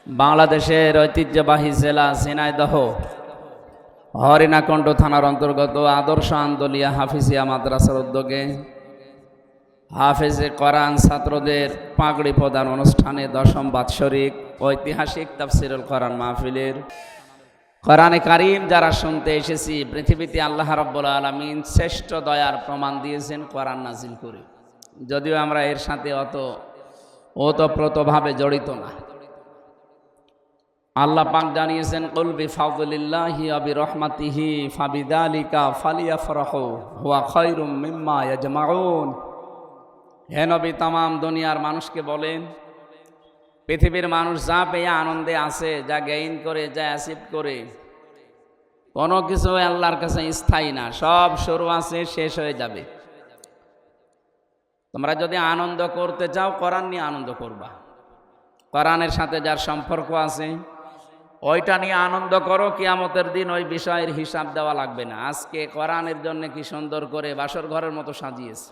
বাংলাদেশের ঐতিহ্যবাহী জেলা ঝিনাইদহ হরিণাকণ্ঠ থানার অন্তর্গত আদর্শ আন্দোলিয়া হাফিজিয়া মাদ্রাসার উদ্যোগে হাফেজে কোরআন ছাত্রদের পাগড়ি প্রদান অনুষ্ঠানে দশম বাৎসরিক ঐতিহাসিক তাফসিরুল কোরআন মাহফিলের কোরআনে কারীম যারা শুনতে এসেছি, পৃথিবীতে আল্লাহ রাব্বুল আলামিন শ্রেষ্ঠ দয়ার প্রমাণ দিয়েছেন কোরআন নাজিল করে। যদিও আমরা এর সাথে ওতপ্রোতভাবে জড়িত না। আল্লাহ পাক জানিয়েছেন, কুল বিফাদলিল্লাহি ওয়া বিরহমাতিহি ফাবিযালিকা ফালিয়াফরাহু হুয়া খায়রুম মিম্মা ইয়াজমাউন। হে নবী, তামাম দুনিয়ার মানুষকে বলেন, পৃথিবীর মানুষ যা পেয়ে আনন্দে আছে, যা গেইন করে, যা অ্যাচিভ করে, কোনো কিছু আল্লাহর কাছে স্থায়ী না, সব শুরু আছে, শেষ হয়ে যাবে। তোমরা যদি আনন্দ করতে চাও, কোরআন নিয়ে আনন্দ করবা। কোরআনের সাথে যার সম্পর্ক আছে ওইটা নিয়ে আনন্দ করো। কিয়ামতের দিন ওই বিষয়ের হিসাব দেওয়া লাগবে না। আজকে কোরআনের জন্য কি সুন্দর করে বাসর ঘরের মতো সাজিয়েছে।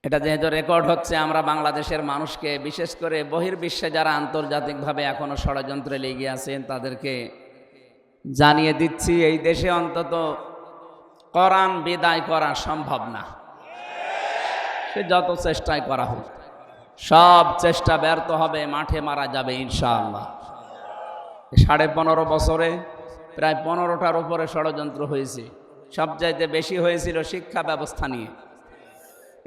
এটা যেহেতু রেকর্ড হচ্ছে, আমরা বাংলাদেশের মানুষকে, বিশেষ করে বহির্বিশ্বে যারা আন্তর্জাতিকভাবে এখনো ষড়যন্ত্রে লেগে আছেন, তাদেরকে জানিয়ে দিচ্ছি, এই দেশে অন্তত কোরআন বিদায় করা সম্ভব না। সে যত চেষ্টাই করা হোক, সব চেষ্টা ব্যর্থ হবে, মাঠে মারা যাবে ইনশাআল্লাহ। 15.5 বছরে প্রায় 15টার উপরে ষড়যন্ত্র হয়েছে। সবচাইতে বেশি হয়েছিল শিক্ষা ব্যবস্থা নিয়ে।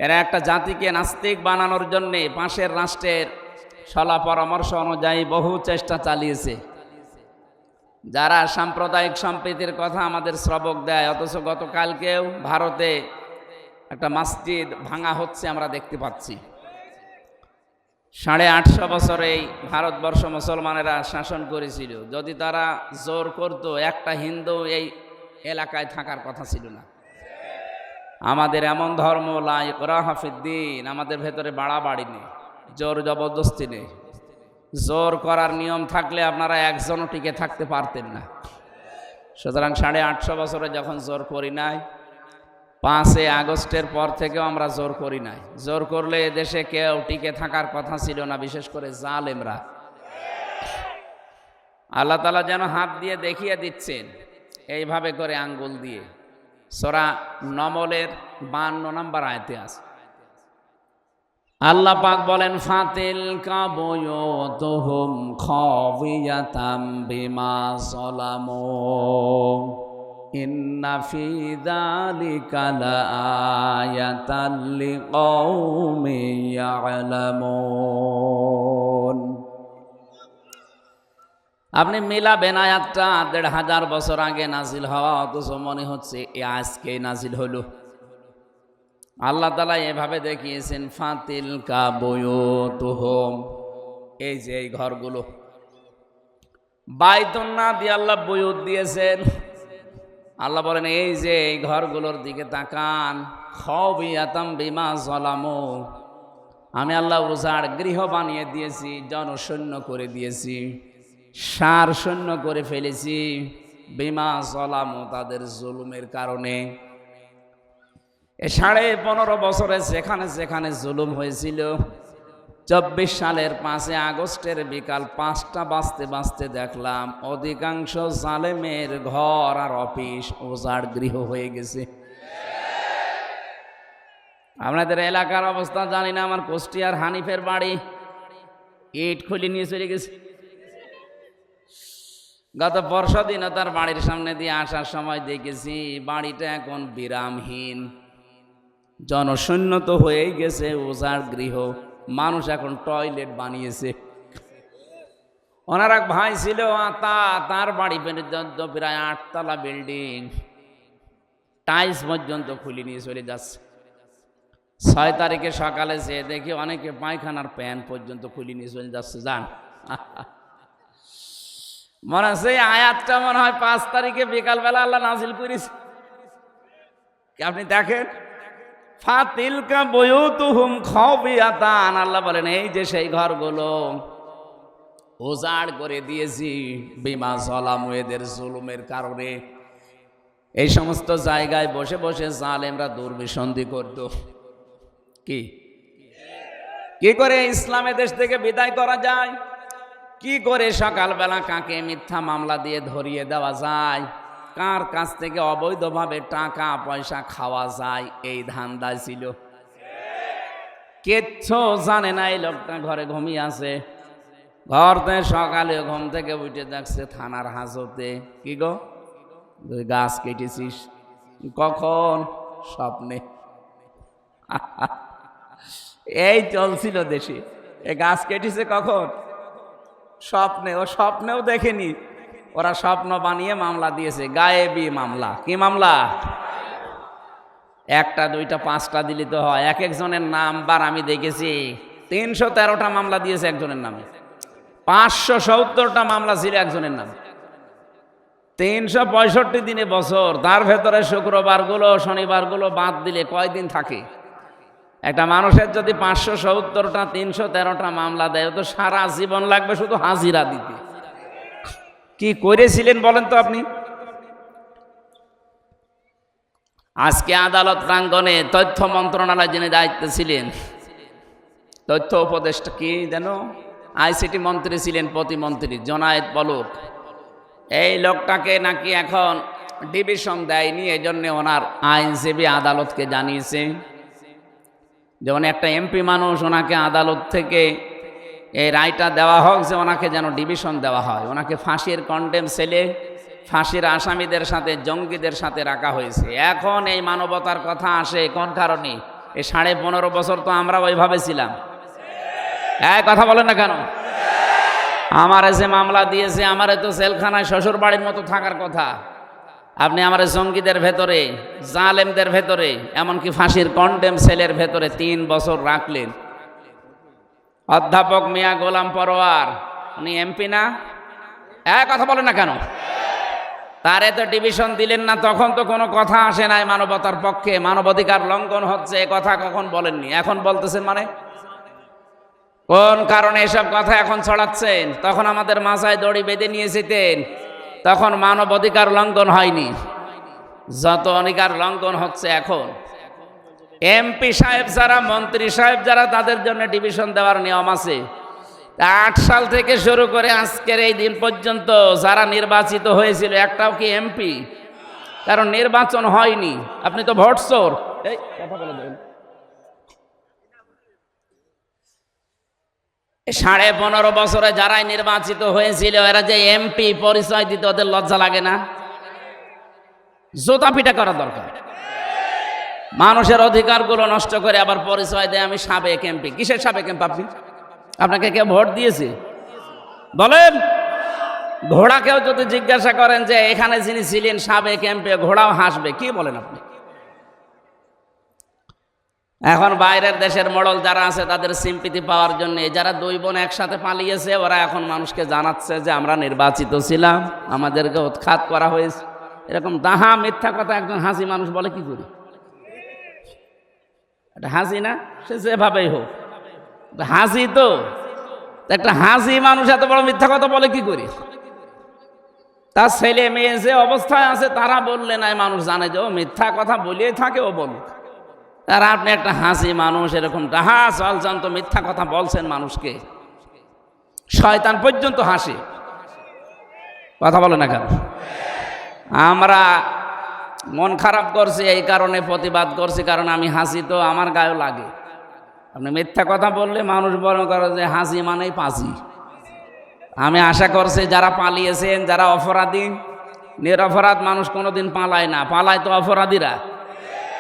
এরা একটা জাতিকে নাস্তিক বানানোর জন্যে পাশের রাষ্ট্রের সলা পরামর্শ অনুযায়ী বহু চেষ্টা চালিয়েছে। যারা সাম্প্রদায়িক সম্প্রীতির কথা আমাদের শ্রবক দেয়, অথচ গতকালকেও ভারতে একটা মসজিদ ভাঙা হচ্ছে আমরা দেখতে পাচ্ছি। 850 বছর এই ভারতবর্ষ মুসলমানেরা শাসন করেছিল। যদি তারা জোর করত, একটা হিন্দু এই এলাকায় থাকার কথা ছিল না। আমাদের এমন ধর্ম লা ইকরাহা ফিদ্দীন, আমাদের ভেতরে বাড়াবাড়ি নেই, জোর জবরদস্তি নেই। জোর করার নিয়ম থাকলে আপনারা একজনও টিকে থাকতে পারতেন না। সুতরাং 850 বছরে যখন জোর করি নাই, 5 আগস্টের পর থেকেও আমরা জোর করি নাই। জোর করলে এদেশে কেউ টিকে থাকার কথা ছিল না, বিশেষ করে জালেমরা। আল্লাহ তাআলা যেন হাত দিয়ে দেখিয়ে দিচ্ছেন, এইভাবে করে আঙ্গুল দিয়ে। সূরা নমলের 52 নম্বর আয়াতে আছে, আল্লাহ পাক বলেন, ফাতিল কাবুয়ুতুহুম খাবিয়াতাম বিমা যালামু ইন্না ফি যালিকা লাআয়াতাল লিকাউমিন ইয়ালামুন। আপনি মিলাবেন আয়াতটা 1500 বছর আগে নাজিল হওয়া, অথচ মনে হচ্ছে এ আজকে নাজিল হলো। আল্লাহ তাআলা এভাবে দেখিয়েছেন, ফাতিল কাবুয়ুতুহুম, এই যে এই ঘরগুলো, বাইতুন না দিয়ে আল্লাহ বুয়ুত দিয়েছেন। আল্লাহ বলেন, এই যে এই ঘরগুলোর দিকে তাকান, খাবিয়াতাম বিমা যালামু, আমি আল্লাহ উজাড় গৃহ বানিয়ে দিয়েছি, জনশূন্য করে দিয়েছি, সার শূন্য করে ফেলেছি, বিমা যালামু, তাদের জুলুমের কারণে। 15.5 বছরে যেখানে যেখানে জুলুম হয়েছিল, 24 সালের 5 আগস্টের বিকাল 5টা বাজতে বাজতে দেখলাম অধিকাংশ জালেমের ঘর আর অফিস উজাড় গৃহ হয়ে গেছে। আপনাদের এলাকার অবস্থা জানি না, আমার কুষ্টিয়ার হানিফের বাড়ি ইট খুলে নিয়ে চলে গেছে। গত পরশু দিনও তার বাড়ির সামনে দিয়ে আসার সময় দেখেছি বাড়িটা এখন বিরামহীন, জনশূন্য তো হয়েই গেছে, উজাড় গৃহ। মানুষ এখন টয়লেট বানিয়েছে। ওনার এক ভাই ছিল, তার বাড়ি পর্যন্ত প্রায় 8 তলা বিল্ডিং, টাইলস পর্যন্ত খুলে নিয়ে চলে যাচ্ছে। 6 তারিখে সকালে যেয়ে দেখি অনেকে পায়খানার প্যান পর্যন্ত খুলে নিয়ে চলে যাচ্ছে। যান, মনে হচ্ছে আয়াতটা মনে হয় 5 তারিখে বিকালবেলা আল্লাহ নাজিল করেছে। আপনি দেখেন, ফাতিলকা বুয়ুতুহুম খাবিয়াতান, আল্লাহ বলেন, এই যে সেই ঘরগুলো উজাড় করে দিয়েছি বিমা যালামু, এদের জুলুমের কারণে। এই সমস্ত জায়গায় বসে বসে জালেমরা দুর্বিসন্ধি করত। কি করে ইসলামের দেশ থেকে বিদায় করা যায়, কি করে সকালবেলা কাকে মিথ্যা মামলা দিয়ে ধরিয়ে দেওয়া যায়, কার কাছ থেকে অবৈধভাবে টাকা পয়সা খাওয়া যায়, এই ধান্দায় ছিল। কিচ্ছু জানে না এই লোকটা, ঘরে ঘুমিয়ে আছে। ঘরতে সকালে ঘুম থেকে উঠে দেখছে থানার হাজতে। কি গো, তুই গাছ কেটেছিস? কখন? স্বপ্নে। এই চলছিল দেশে, এ গাছ কেটেছে কখন? স্বপ্নে। ও স্বপ্নেও দেখেনি, ওরা স্বপ্ন বানিয়ে মামলা দিয়েছে, গায়েবী মামলা। কি মামলা? একটা দুইটা পাঁচটা দিলে তো হয়। এক একজনের নাম্বার আমি দেখেছি 313টা মামলা দিয়েছে একজনের নামে, 570টা মামলা ছিল একজনের নামে। 365 দিনে বছর, তার ভেতরে শুক্রবারগুলো শনিবারগুলো বাদ দিলে কয়দিন থাকে? একটা মানুষের যদি 570টা 313টা মামলা দেয়, তো সারা জীবন লাগবে শুধু হাজিরা দিতে। কি করেছিলেন বলেন তো আপনি? আজকে আদালত প্রাঙ্গণে তথ্য মন্ত্রণালয় যিনি দায়িত্বে ছিলেন, তথ্য উপদেষ্টা কি যেন, আইসিটি মন্ত্রী ছিলেন, প্রতিমন্ত্রী জোনায়েদ পলক, এই লোকটাকে নাকি এখন ডিভিশন দেয়নি, এই জন্য ওনার আইনজীবী আদালতকে জানিয়েছে। যেমন একটা এমপি মানুষ, ওনাকে আদালত থেকে এই রায়টা দেওয়া হোক যে ওনাকে যেন ডিভিশন দেওয়া হয়। ওনাকে ফাঁসির কন্ডেম সেলে ফাঁসির আসামিদের সাথে জঙ্গিদের সাথে রাখা হয়েছে। এখন এই মানবতার কথা আসে কোন কারণে? এই 15.5 বছর তো আমরা ওইভাবে ছিলাম। এক কথা বলেন না কেন? আমারে যে মামলা দিয়েছে, আমারে তো জেলখানায় শ্বশুর বাড়ির মতো থাকার কথা। আপনি আমারে জঙ্গিদের ভেতরে, জালেমদের ভেতরে, এমনকি ফাঁসির কন্ডেম সেলের ভেতরে 3 বছর রাখলেন। অধ্যাপক মিয়া গোলাম পরোয়ার, উনি এমপি না? এক কথা বলেন না কেন? তারে তো ডিভিশন দিলেন না, তখন তো কোনো কথা আসে নাই মানবতার পক্ষে। মানবাধিকার লঙ্ঘন হচ্ছে এ কথা কখন বলেননি, এখন বলতেছেন মানে? কোন কারণে এসব কথা এখন ছড়াচ্ছেন? তখন আমাদের মাথায় দড়ি বেঁধে নিয়ে যেতেন, তখন মানবাধিকার লঙ্ঘন হয়নি। যত অধিকার লঙ্ঘন হচ্ছে এখন। এমপি সাহেব যারা, মন্ত্রী সাহেব যারা, তাদের জন্য ডিভিশন দেওয়ার নিয়ম আছে। 8 সাল থেকে শুরু করে আজকের এই দিন পর্যন্ত যারা নির্বাচিত হয়েছিল, একটাও কি এমপি? কারণ নির্বাচন হয়নি। আপনি তো ভোট চোর। এই কথা বলে দেবেন। 15.5 বছরে যারাই নির্বাচিত হয়েছিল, এরা যে এমপি পরিচয় দিতে ওদের লজ্জা লাগে না? জোতা পিটা করা দরকার। মানুষের অধিকারগুলো নষ্ট করে আবার পরিচয় দেয় আমি সাবেক এমপি। কিসের সাবেক এমপি আপনি? আপনাকে কে ভোট দিয়েছে বলেন? ঘোড়াকেও যদি জিজ্ঞাসা করেন যে এখানে যিনি ছিলেন সাবেক এমপি, ঘোড়াও হাসবে। কি বলেন আপনি? এখন বাইরের দেশের মডল যারা আছে, তাদের সিম্পিতি পাওয়ার জন্য যারা 2 বোন একসাথে পালিয়েছে, ওরা এখন মানুষকে জানাচ্ছে যে আমরা নির্বাচিত ছিলাম, আমাদেরকে উৎখাত করা হয়েছে। এরকম দাহা মিথ্যা কথা একজন হাসি মানুষ বলে কি করে? এটা হাসি না? সে যেভাবেই হোক হাসি। তো একটা হাসি মানুষ এত বড় মিথ্যা কথা বলে কি করে? তার ছেলে মেয়ে যে অবস্থায় আছে, তারা বললে নাই মানুষ জানে যে ও মিথ্যা কথা বলিয়ে থাকে, ও বলুক। আর আপনি একটা হাসি মানুষ এরকম ডাহা চলচান্ত মিথ্যা কথা বলছেন মানুষকে, শয়তান পর্যন্ত হাসে। কথা বলে না কেন? আমরা মন খারাপ করছি, এই কারণে প্রতিবাদ করছি, কারণ আমি হাসি তো আমার গায়েও লাগে। আপনি মিথ্যা কথা বললে মানুষ বর্ণ করে যে হাসি মানেই পাঁচি। আমি আশা করছি যারা পালিয়েছেন, যারা অপরাধী, নিরপরাধ মানুষ কোনোদিন পালায় না, পালায় তো অপরাধীরা।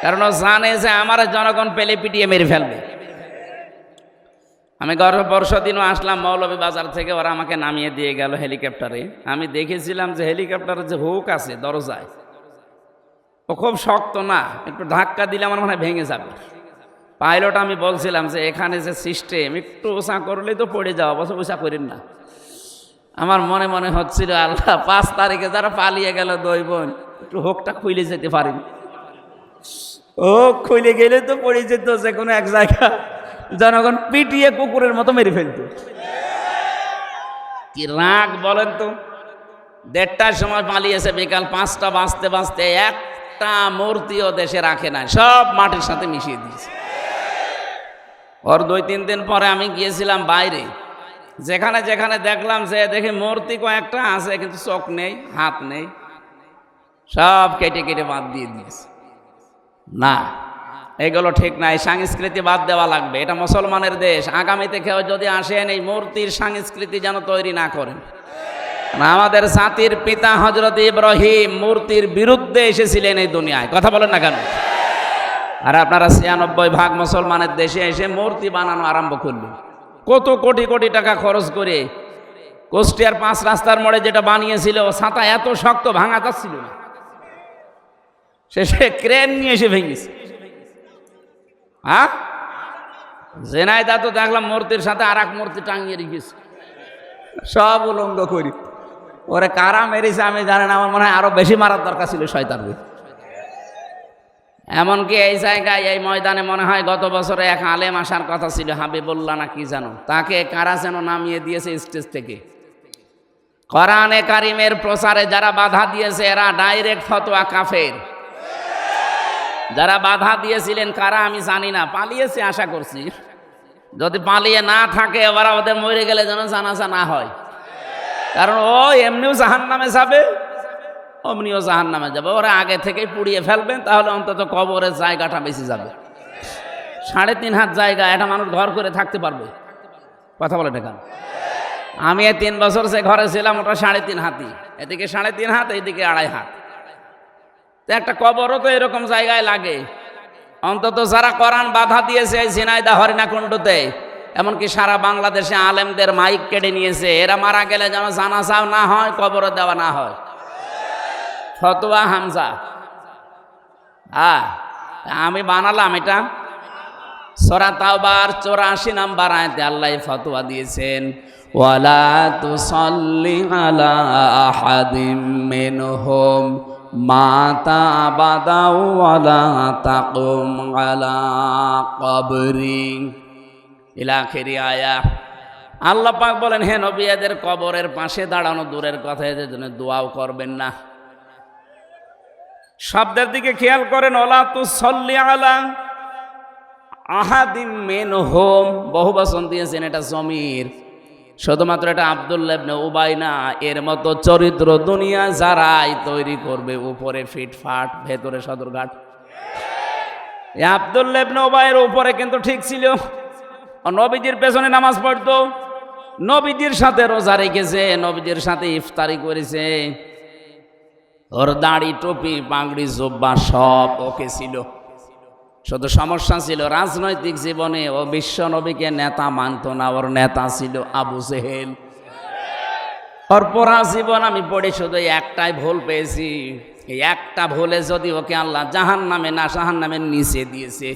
কারণ জানে যে আমার জনগণ পেলে পিটিয়ে মেরে ফেলবে। আমি গত দিনও আসলাম মৌলভীবাজার থেকে, ওরা আমাকে নামিয়ে দিয়ে গেল হেলিকপ্টারে। আমি দেখেছিলাম যে হেলিকপ্টারের যে হুক আছে দরজায়, ও খুব শক্ত না, একটু ধাক্কা দিলে আমার মনে হয় ভেঙে যাবে। পাইলট আমি বলছিলাম যে এখানে যে সিস্টেম, একটু উঁচা করলেই তো পড়ে যাওয়া, বছর উঁচা করেন না। আমার মনে মনে হচ্ছিল আল্লাহ, 5 তারিখে যারা পালিয়ে গেল 2 বোন, একটু হুকটা খুলে যেতে পারেন। ও খুলে গেলে তো পড়ে যেত যে কোনো এক জায়গা, জনগণ পিটিয়ে কুকুরের মতো মেরে ফেলত। কি রাগ বলেন তো? 1:30টার সময় পালিয়েছে, বিকাল 5টা বাজতে বাজতে একটা মূর্তিও দেশে রাখে না, সব মাটির সাথে মিশিয়ে দিয়েছে। ওর 2-3 দিন পরে আমি গিয়েছিলাম বাইরে, যেখানে যেখানে দেখলাম যে দেখি মূর্তি কয়েকটা আছে কিন্তু চোখ নেই, হাত নেই, সব কেটে কেটে বাদ দিয়ে দিয়েছে। না, এগুলো ঠিক নাই, সংস্কৃতি বাদ দেওয়া লাগবে। এটা মুসলমানের দেশ। আগামীতে কেউ যদি আসেন এই মূর্তির সংস্কৃতি যেন তৈরি না করেন। আমাদের জাতির পিতা হযরত ইব্রাহিম মূর্তির বিরুদ্ধে এসেছিলেন এই দুনিয়ায়, কথা বলেন না কেন? আর আপনারা ৯৬% মুসলমানের দেশে এসে মূর্তি বানানো আরম্ভ করলেন। কত কোটি কোটি টাকা খরচ করে কুষ্টিয়ার ৫ রাস্তার মোড়ে যেটা বানিয়েছিল, ছাতা এত শক্ত ভাঙা যাচ্ছিল না, শেষে ক্রেন নিয়ে এসে ভেঙেছে। হ্যাঁ, জেনাইদা তো দেখলাম মূর্তির সাথে আর এক মূর্তি টাঙিয়ে রেখেছে, সব উলঙ্গ করি। ওরে কারা মেরেছে আমি জানি না, আমার মনে হয় আরো বেশি মারার দরকার ছিল শয়তানকে। এমনকি এই জায়গায় এই ময়দানে মনে হয় গত বছরে এক আলেম আসার কথা ছিল, হাবিবুল্লাহ না কি জানো, তাকে কারা যেন নামিয়ে দিয়েছে স্টেজ থেকে। কোরআনে কারিমের প্রচারে যারা বাধা দিয়েছে এরা ডাইরেক্ট ফতোয়া কাফের। যারা বাধা দিয়েছিলেন কারা আমি জানি না, পালিয়েছে আশা করছি। যদি পালিয়ে না থাকে ওরা ওদের মরে গেলে যেন জানাজা না হয়, কারণ ও এমনিও জাহান্নামে যাবে, অমনিও জাহান্নামে যাবে। ওরা আগে থেকেই পুড়িয়ে ফেলবেন, তাহলে অন্তত কবরের জায়গাটা বেশি যাবে। ৩.৫ হাত জায়গা একটা মানুষ ঘর করে থাকতে পারবে, কথা বলে কেন? আমি ৩ বছর যে ঘরে ছিলাম ওটা ৩.৫ হাতই, এদিকে ৩.৫ হাত, এইদিকে ২.৫ হাত। তো একটা কবরও তো এরকম জায়গায় লাগে। অন্তত যারা কোরআন বাধা দিয়েছে এই ঝিনাইদহ হরিণাকুণ্ডুতে, এমনকি সারা বাংলাদেশে আলেমদের মাইক কেড়ে নিয়েছে, এরা মারা গেলে যেন জানাজাও না হয়, কবরে দেওয়া না হয়। ফতোয়া হামজা, আমি বানালাম এটা। সূরা তাওবার ৮৪ নম্বর আয়াতে আল্লাহ ফতোয়া দিয়েছেন, ওয়ালা তুসাল্লি আলা আহাদিম মিনহুম মাতা আবাদা ওয়ালা তাকুম আলা কবরি ইলা আখিরি আয়া। আল্লাহ পাক বলেন, হে নবী, এদের কবরের পাশে দাঁড়ানো দূরের কথা, এদের জন্য দোয়াও করবেন না। শব্দের দিকে খেয়াল করেন, ওয়ালা তুসাল্লি আলা আহাদিম মিনহুম, বহুবচন দিয়েছেন, এটা জমির। শুধুমাত্র এটা আব্দুল্লাহ ইবনে উবাই না, এর মতো চরিত্র দুনিয়া যারাই তৈরি করবে, উপরে ফিটফাট ভেতরে সদরঘাট। এই আব্দুল্লাহ ইবনে উবাইয়ের উপরে কিন্তু ঠিক ছিল, নবীজির পেছনে নামাজ পড়তো, নবীজির সাথে রোজা রেখেছে, নবীজির সাথে ইফতারি করেছে, ওর দাড়ি টুপি পাগড়ি জুব্বা সব ওকে ছিল। শুধু সমস্যা ছিল রাজনৈতিক জীবনে ও বিশ্ব নবীকে নেতা মানত না, ওর নেতা ছিল আবু জেহেল। ওর পড়া জীবন আমি পড়ে শুধু একটাই ভুল পেয়েছি, এই একটা ভুলে যদি ওকে আল্লাহ জাহান্নামে না জাহান্নামের নিচে দিয়েছে।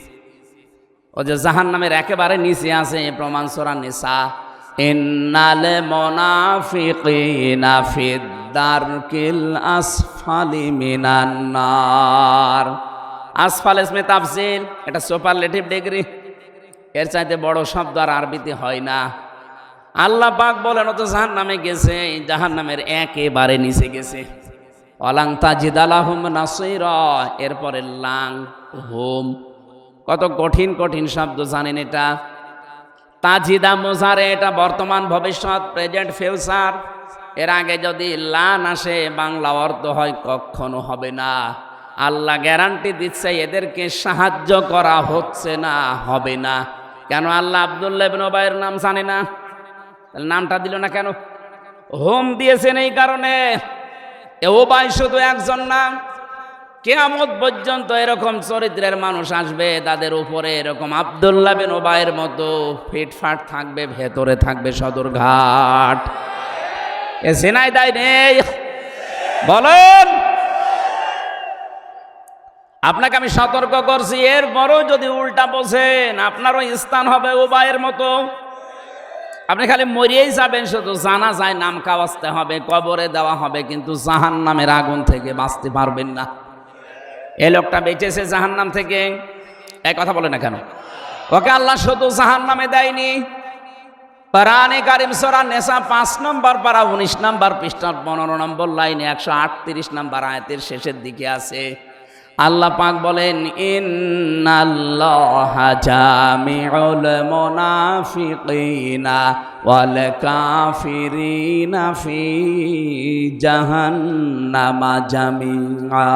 ও যে জাহান্নামের একেবারে নিচে আছে, প্রমাণ সূরা নিসা, ইন্নাল মুনাফিকিনা ফিদ দারকিল আসফালি মিনান নার। আসফাল ইসমে তাফজিল, এটা সুপারলেটিভ ডিগ্রি, এর চাইতে বড় শব্দ আর আরবিতে হয় না। আল্লাহ পাক বলেন ও তো জাহান্নামে গেছে, জাহান্নামের একেবারে নিচে গেছে। ওয়ালাং তাজিদা লাহুম নাসীরা, এরপরে লাং হুম, কত কঠিন কঠিন শব্দ জানেন এটা। তাজিদা মুজারে, এটা বর্তমান ভবিষ্যৎ, প্রেজেন্ট ফিউচার। এর আগে যদি লান আসে বাংলা অর্থ হয় কখনো হবে না। আল্লাহ গ্যারান্টি দিচ্ছে এদেরকে সাহায্য করা হচ্ছে না, হবে না। কেন? আল্লাহ আব্দুল্লাহ ইবনে উবাইয়ের নাম জানে না, তাহলে নামটা দিল না কেন? হোম দিয়েছেন এই কারণে। উবাই শুধু একজন না, কিয়ামত পর্যন্ত এরকম চরিত্রের মানুষ আসবে, তাদের উপরে এরকম আব্দুল্লাহ বিন উবাইয়ের মতো ফিটফাট থাকবে, ভেতরে থাকবে সদরঘাট। এ ঝিনাইদহ নেই বলেন? আপনাকে আমি সতর্ক করছি, এরপরও যদি উল্টা বোঝেন আপনারও স্থান হবে উবাইয়ের মতো। আপনি খালি মরিয়েই যাবেন, শুধু জানা যায় নাম কাওয়াজতে হবে, কবরে দেওয়া হবে, কিন্তু জাহান্নামের আগুন থেকে বাঁচতে পারবেন না। এই লোকটা বেঁচেছে জাহান্নাম থেকে, এই কথা বলে না কেন? ওকে আল্লাহ শুধু জাহান্নামে দেয়নি। কোরআনে কারীম সূরা নিসা ৫ নম্বর পারা ১৯ নম্বর পৃষ্ঠার ১৫ নম্বর লাইনে ১৩৮ নম্বর আয়াতের শেষের দিকে আছে, আল্লাহ পাক বলেন ইন্নাল্লাহা জামিউল মুনাফিকিনা ওয়াল কাফিরিনা ফি জাহান্নামা জামিআ।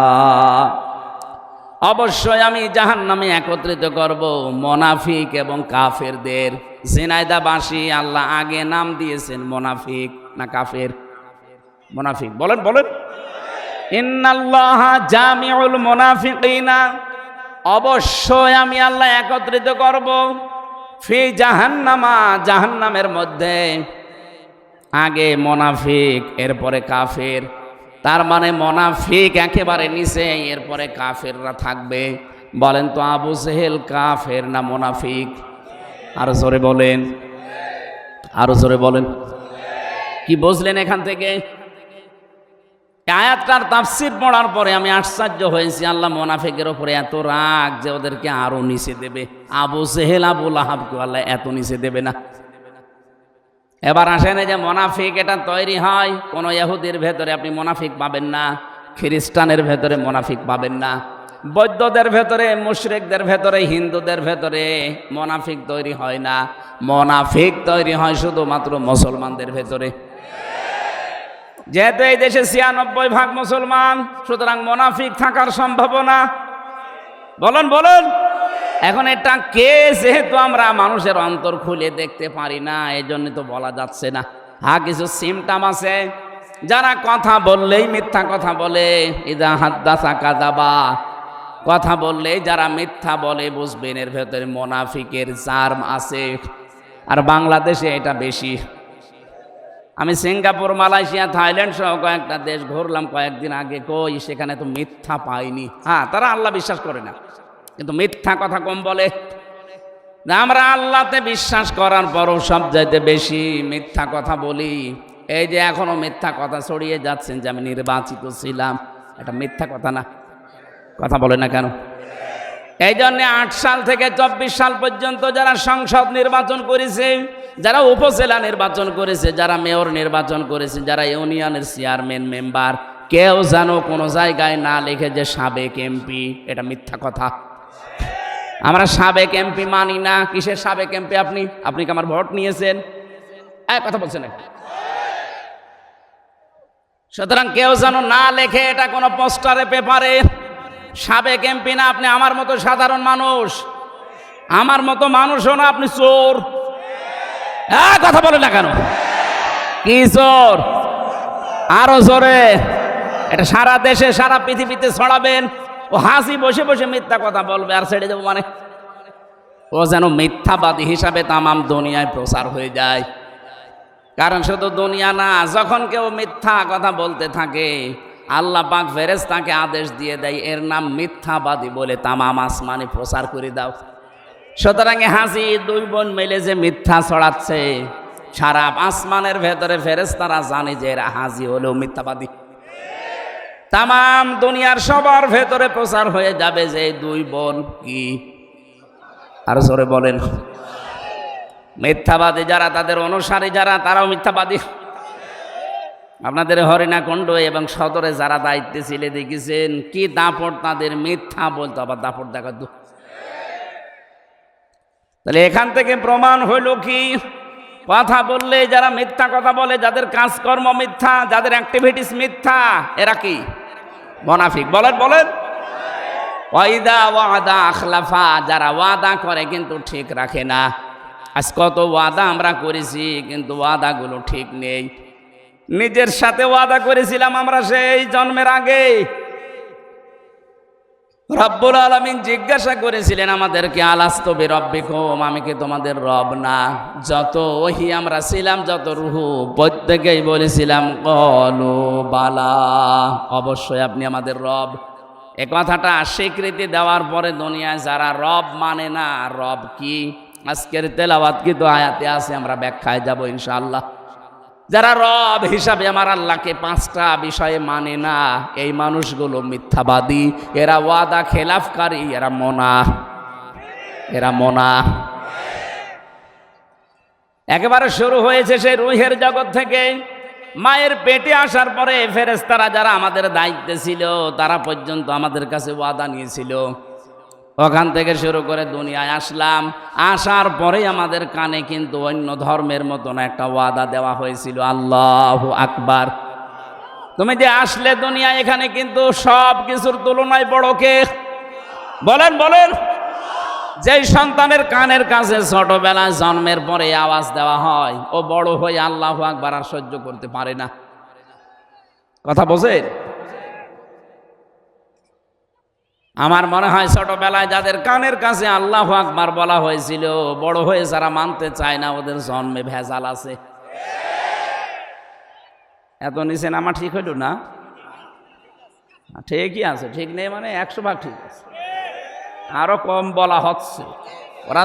অবশ্যই আমি জাহান্নামে একত্রিত করব মুনাফিক এবং কাফেরদের। ঝিনাইদহবাসী আল্লাহ আগে নাম দিয়েছেন মুনাফিক না কাফের? মুনাফিক। বলেন বলেন। ইন্নাল্লাহা জামিউল মুনাফিকিনা, অবশ্যই আমি আল্লাহ একত্রিত করব ফি জাহান্নামা, জাহান্নামের মধ্যে। আগে মুনাফিক, এরপরে কাফের। তার মানে মুনাফিক একেবারে নিচে, এরপরে কাফেররা থাকবে। বলেন তো আবু জেহেল কাফের না মুনাফিক? আরো জোরে বলেন, আরো জোরে বলেন। কি বুঝলেন এখান থেকে? আয়াতটার তাফসীর পড়ার পরে আমি আশ্চর্য হয়েছি। আল্লাহ মুনাফিকের উপরে এত রাগ যে ওদেরকে আরো নিচে দেবে। আবু জেহেল আবু লাহাবকে আল্লাহ এত নিচে দেবে না। এবার আসেন, যে মুনাফিক এটা তৈরি হয় কোন ইহুদির ভেতরে আপনি মুনাফিক পাবেন না, খ্রিস্টানের ভেতরে মুনাফিক পাবেন না, বৌদ্ধদের ভেতরে, মুশরিকদের ভেতরে, হিন্দুদের ভেতরে মুনাফিক তৈরি হয় না। মুনাফিক তৈরি হয় শুধুমাত্র মুসলমানদের ভেতরে। যেহেতু এই দেশে ৯৬% মুসলমান, সুতরাং মুনাফিক থাকার সম্ভাবনা, বলেন বলেন। এখন এটা কে, যেহেতু আমরা মানুষের অন্তর খুলে দেখতে পারি না, এই জন্য তো বলা যাচ্ছে না। হ্যাঁ, কিছু সিমটম আছে। যারা কথা বললেই মিথ্যা কথা বলে, ইদা হাদ্দাসা কাযাবা, কথা বললেই যারা মিথ্যা বলে, বুঝবেন এর ভেতরে মুনাফিকের জার্ম আছে। আর বাংলাদেশে এটা বেশি। আমি সিঙ্গাপুর, মালয়েশিয়া, থাইল্যান্ড সহ কয়েকটা দেশ ঘুরলাম কয়েকদিন আগে, কই সেখানে তো মিথ্যা পাইনি। হ্যাঁ, তারা আল্লাহ বিশ্বাস করে না, কিন্তু মিথ্যা কথা কম বলে। আমরা আল্লাহতে বিশ্বাস করার পরও সব চাইতে বেশি মিথ্যা কথা বলি। এই যে এখনো মিথ্যা কথা ছড়িয়ে যাচ্ছেন যে আমি নির্বাচিত ছিলাম, এটা মিথ্যা কথা না? কথা বলে না কেন? এই জন্যে ৮ সাল থেকে ২৪ সাল পর্যন্ত যারা সংসদ নির্বাচন করেছে, যারা উপজেলা নির্বাচন করেছে, যারা মেয়র নির্বাচন করেছে, যারা ইউনিয়নের চেয়ারম্যান মেম্বার, কেউ যেন কোনো জায়গায় না লিখে যে সাবেক এমপি। এটা মিথ্যা কথা। আমরা সাবেক এমপি মানি না। কিসের সাবেক এমপি? আপনি আপনি কি আমার ভোট নিয়েছেন? কথা বলছেন না। সুতরাং কেউ যেন না লেখে এটা কোনো পোস্টারে, পেপারে। সাবেক এমপি না, আপনি আমার মতো সাধারণ মানুষ, আমার মতো মানুষও না, আপনি চোর। কথা বলে না কেন? কি চোর? আরো জোরে। এটা সারা দেশে, সারা পৃথিবীতে ছড়াবেন। ও হাসি বসে বসে মিথ্যা কথা বলবে আর ছেড়ে দেবো, মানে ও যেন মিথ্যাবাদী হিসাবে তামাম দুনিয়ায় প্রচার হয়ে যায়। কারণ শুধু দুনিয়া না, যখন কেউ মিথ্যা কথা বলতে থাকে, আল্লাহ পাক ফেরেশতাকে আদেশ দিয়ে দেয়, এর নাম মিথ্যাবাদী বলে তামাম আসমানে প্রচার করে দাও। সুতরাং হাসি 2 বোন মিলে যে মিথ্যা ছড়াচ্ছে, সারা আসমানের ভেতরে ফেরেশতারা জানে যে এরা হাজি হলেও মিথ্যাবাদী। তামাম দুনিয়ার সবার ভেতরে প্রচার হয়ে যাবে যে 2 বোন কি। আর জোরে বলেন। মিথ্যাবাদী যারা, তাদের অনুসারী যারা, তারাও মিথ্যাবাদী। আপনাদের হরিণাকুণ্ড এবং সদরে যারা দায়িত্বে ছিলে দেখেছেন কি দাপট তাদের, মিথ্যা বলতো আবার দাপট দেখাতো। তাহলে এখান থেকে প্রমাণ হইল কি, কথা বললে যারা মিথ্যা কথা বলে, যাদের কাজকর্ম মিথ্যা, যাদের অ্যাক্টিভিটিস মিথ্যা, এরা কি? মুনাফিক। বলেন বলেন। ওয়াইদা ওয়াদা আখলাফা, যারা ওয়াদা করে কিন্তু ঠিক রাখে না। আজ কত ওয়াদা আমরা করেছি, কিন্তু ওয়াদাগুলো ঠিক নেই। নিজের সাথে ওয়াদা করেছিলাম আমরা সেই জন্মের আগে। রব্বুল আলামিন জিজ্ঞাসা করেছিলেন আমাদেরকে, আলাস্তু বিরব্বিকুম, আমি কি তোমাদের রব না? যত ওহী আমরা ছিলাম, যত রূহ, প্রত্যেকেই বলেছিলাম ক্বালু বালা, অবশ্যই আপনি আমাদের রব। এ কথাটা স্বীকৃতি দেওয়ার পরে দুনিয়ায় যারা রব মানে না, রব কি আজকের তেলাওয়াত কিন্তু আয়াতে আছে, আমরা ব্যাখ্যায় যাব ইনশাআল্লাহ। যারা রব হিসাবে আমার আল্লাহকে 5টা বিষয়ে মানে না, এই মানুষগুলো মিথ্যাবাদী, এরা ওয়াদা খেলাফকারী, এরা মোনা। একেবারে শুরু হয়েছে সেই রুহের জগৎ থেকে। মায়ের পেটে আসার পরে ফেরেশতারা যারা আমাদের দায়িত্বে ছিল তারা পর্যন্ত আমাদের কাছে ওয়াদা নিয়েছিল। ওখান থেকে শুরু করে দুনিয়ায় আসলাম, আসার পরে আমাদের কানে কিন্তু অন্য ধর্মের মতন একটা ওয়াদা দেওয়া হয়েছিল, আল্লাহু আকবার। তুমি যে আসলে দুনিয়ায়, এখানে কিন্তু সব কিছুর তুলনায় বড় কে? বলেন বলেন। যেই সন্তানের কানের কাছে ছোটবেলায় জন্মের পরে আওয়াজ দেওয়া হয়, ও বড় হয়ে আল্লাহু আকবার আর সহ্য করতে পারে না। কথা বোঝেন? আমার মনে হয় ছোটবেলায় যাদের কানের কাছে আল্লাহু আকবার বলা হয়েছিল, বড় হয়ে যারা মানতে চায় না, ওদের জন্মে ভেজাল আছে। এত নিচে নামা ঠিক হইল না? ঠিকই আছে, ঠিক নেই মানে 100 ভাগ ঠিক আছে, আরো কম বলা হচ্ছে। ওরা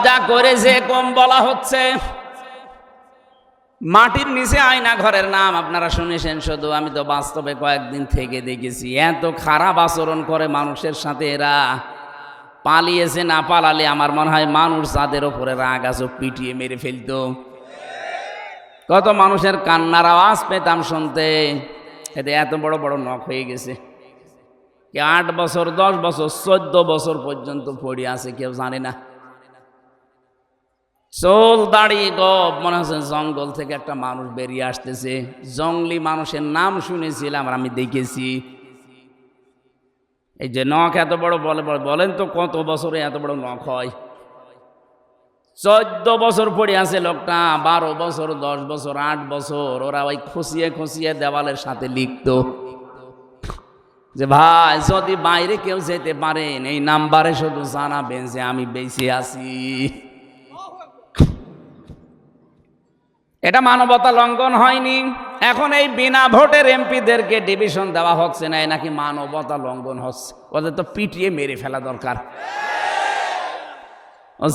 যা করেছে কম বলা হচ্ছে। মাটির নিচে আয়না ঘরের নাম আপনারা শুনেছেন শুধু, আমি তো বাস্তবে কয়েকদিন থেকে দেখেছি। এত খারাপ আচরণ করে মানুষের সাথে এরা, পালিয়েছে না পালালে আমার মনে হয় মানুষ যাদের ওপরে রাগ আছে পিটিয়ে মেরে ফেলতো। কত মানুষের কান্নার আওয়াজ পেতাম শুনতে, এতে এত বড় বড় নখ হয়ে গেছে। কে 8 বছর 10 বছর 14 বছর পর্যন্ত পড়ে আছে, কেউ জানে না। চোল দাঁড়িয়ে গপ, মনে হচ্ছে জঙ্গল থেকে একটা মানুষ বেরিয়ে আসতেছে। জঙ্গলি মানুষের নাম শুনেছিলাম আর আমি দেখেছি। এই যে নখ এত বড় বলেন তো কত বছরে এত বড় নখ হয়? 14 বছর পড়ে আছে লোকটা, 12 বছর 10 বছর 8 বছর। ওরা ওই খুশিয়ে খুশিয়ে দেওয়ালের সাথে লিখতো যে ভাই যদি বাইরে কেউ যেতে পারেন এই নাম্বারে শুধু জানাবেন যে আমি বেঁচে আছি। এটা মানবতা লঙ্ঘন হয়নি? এখন এই বিনা ভোটের এমপিদেরকে ডিভিশন দেওয়া হচ্ছে না, নাকি মানবতা লঙ্ঘন হচ্ছে? ওদের তো পিটিয়ে মেরে ফেলা দরকার।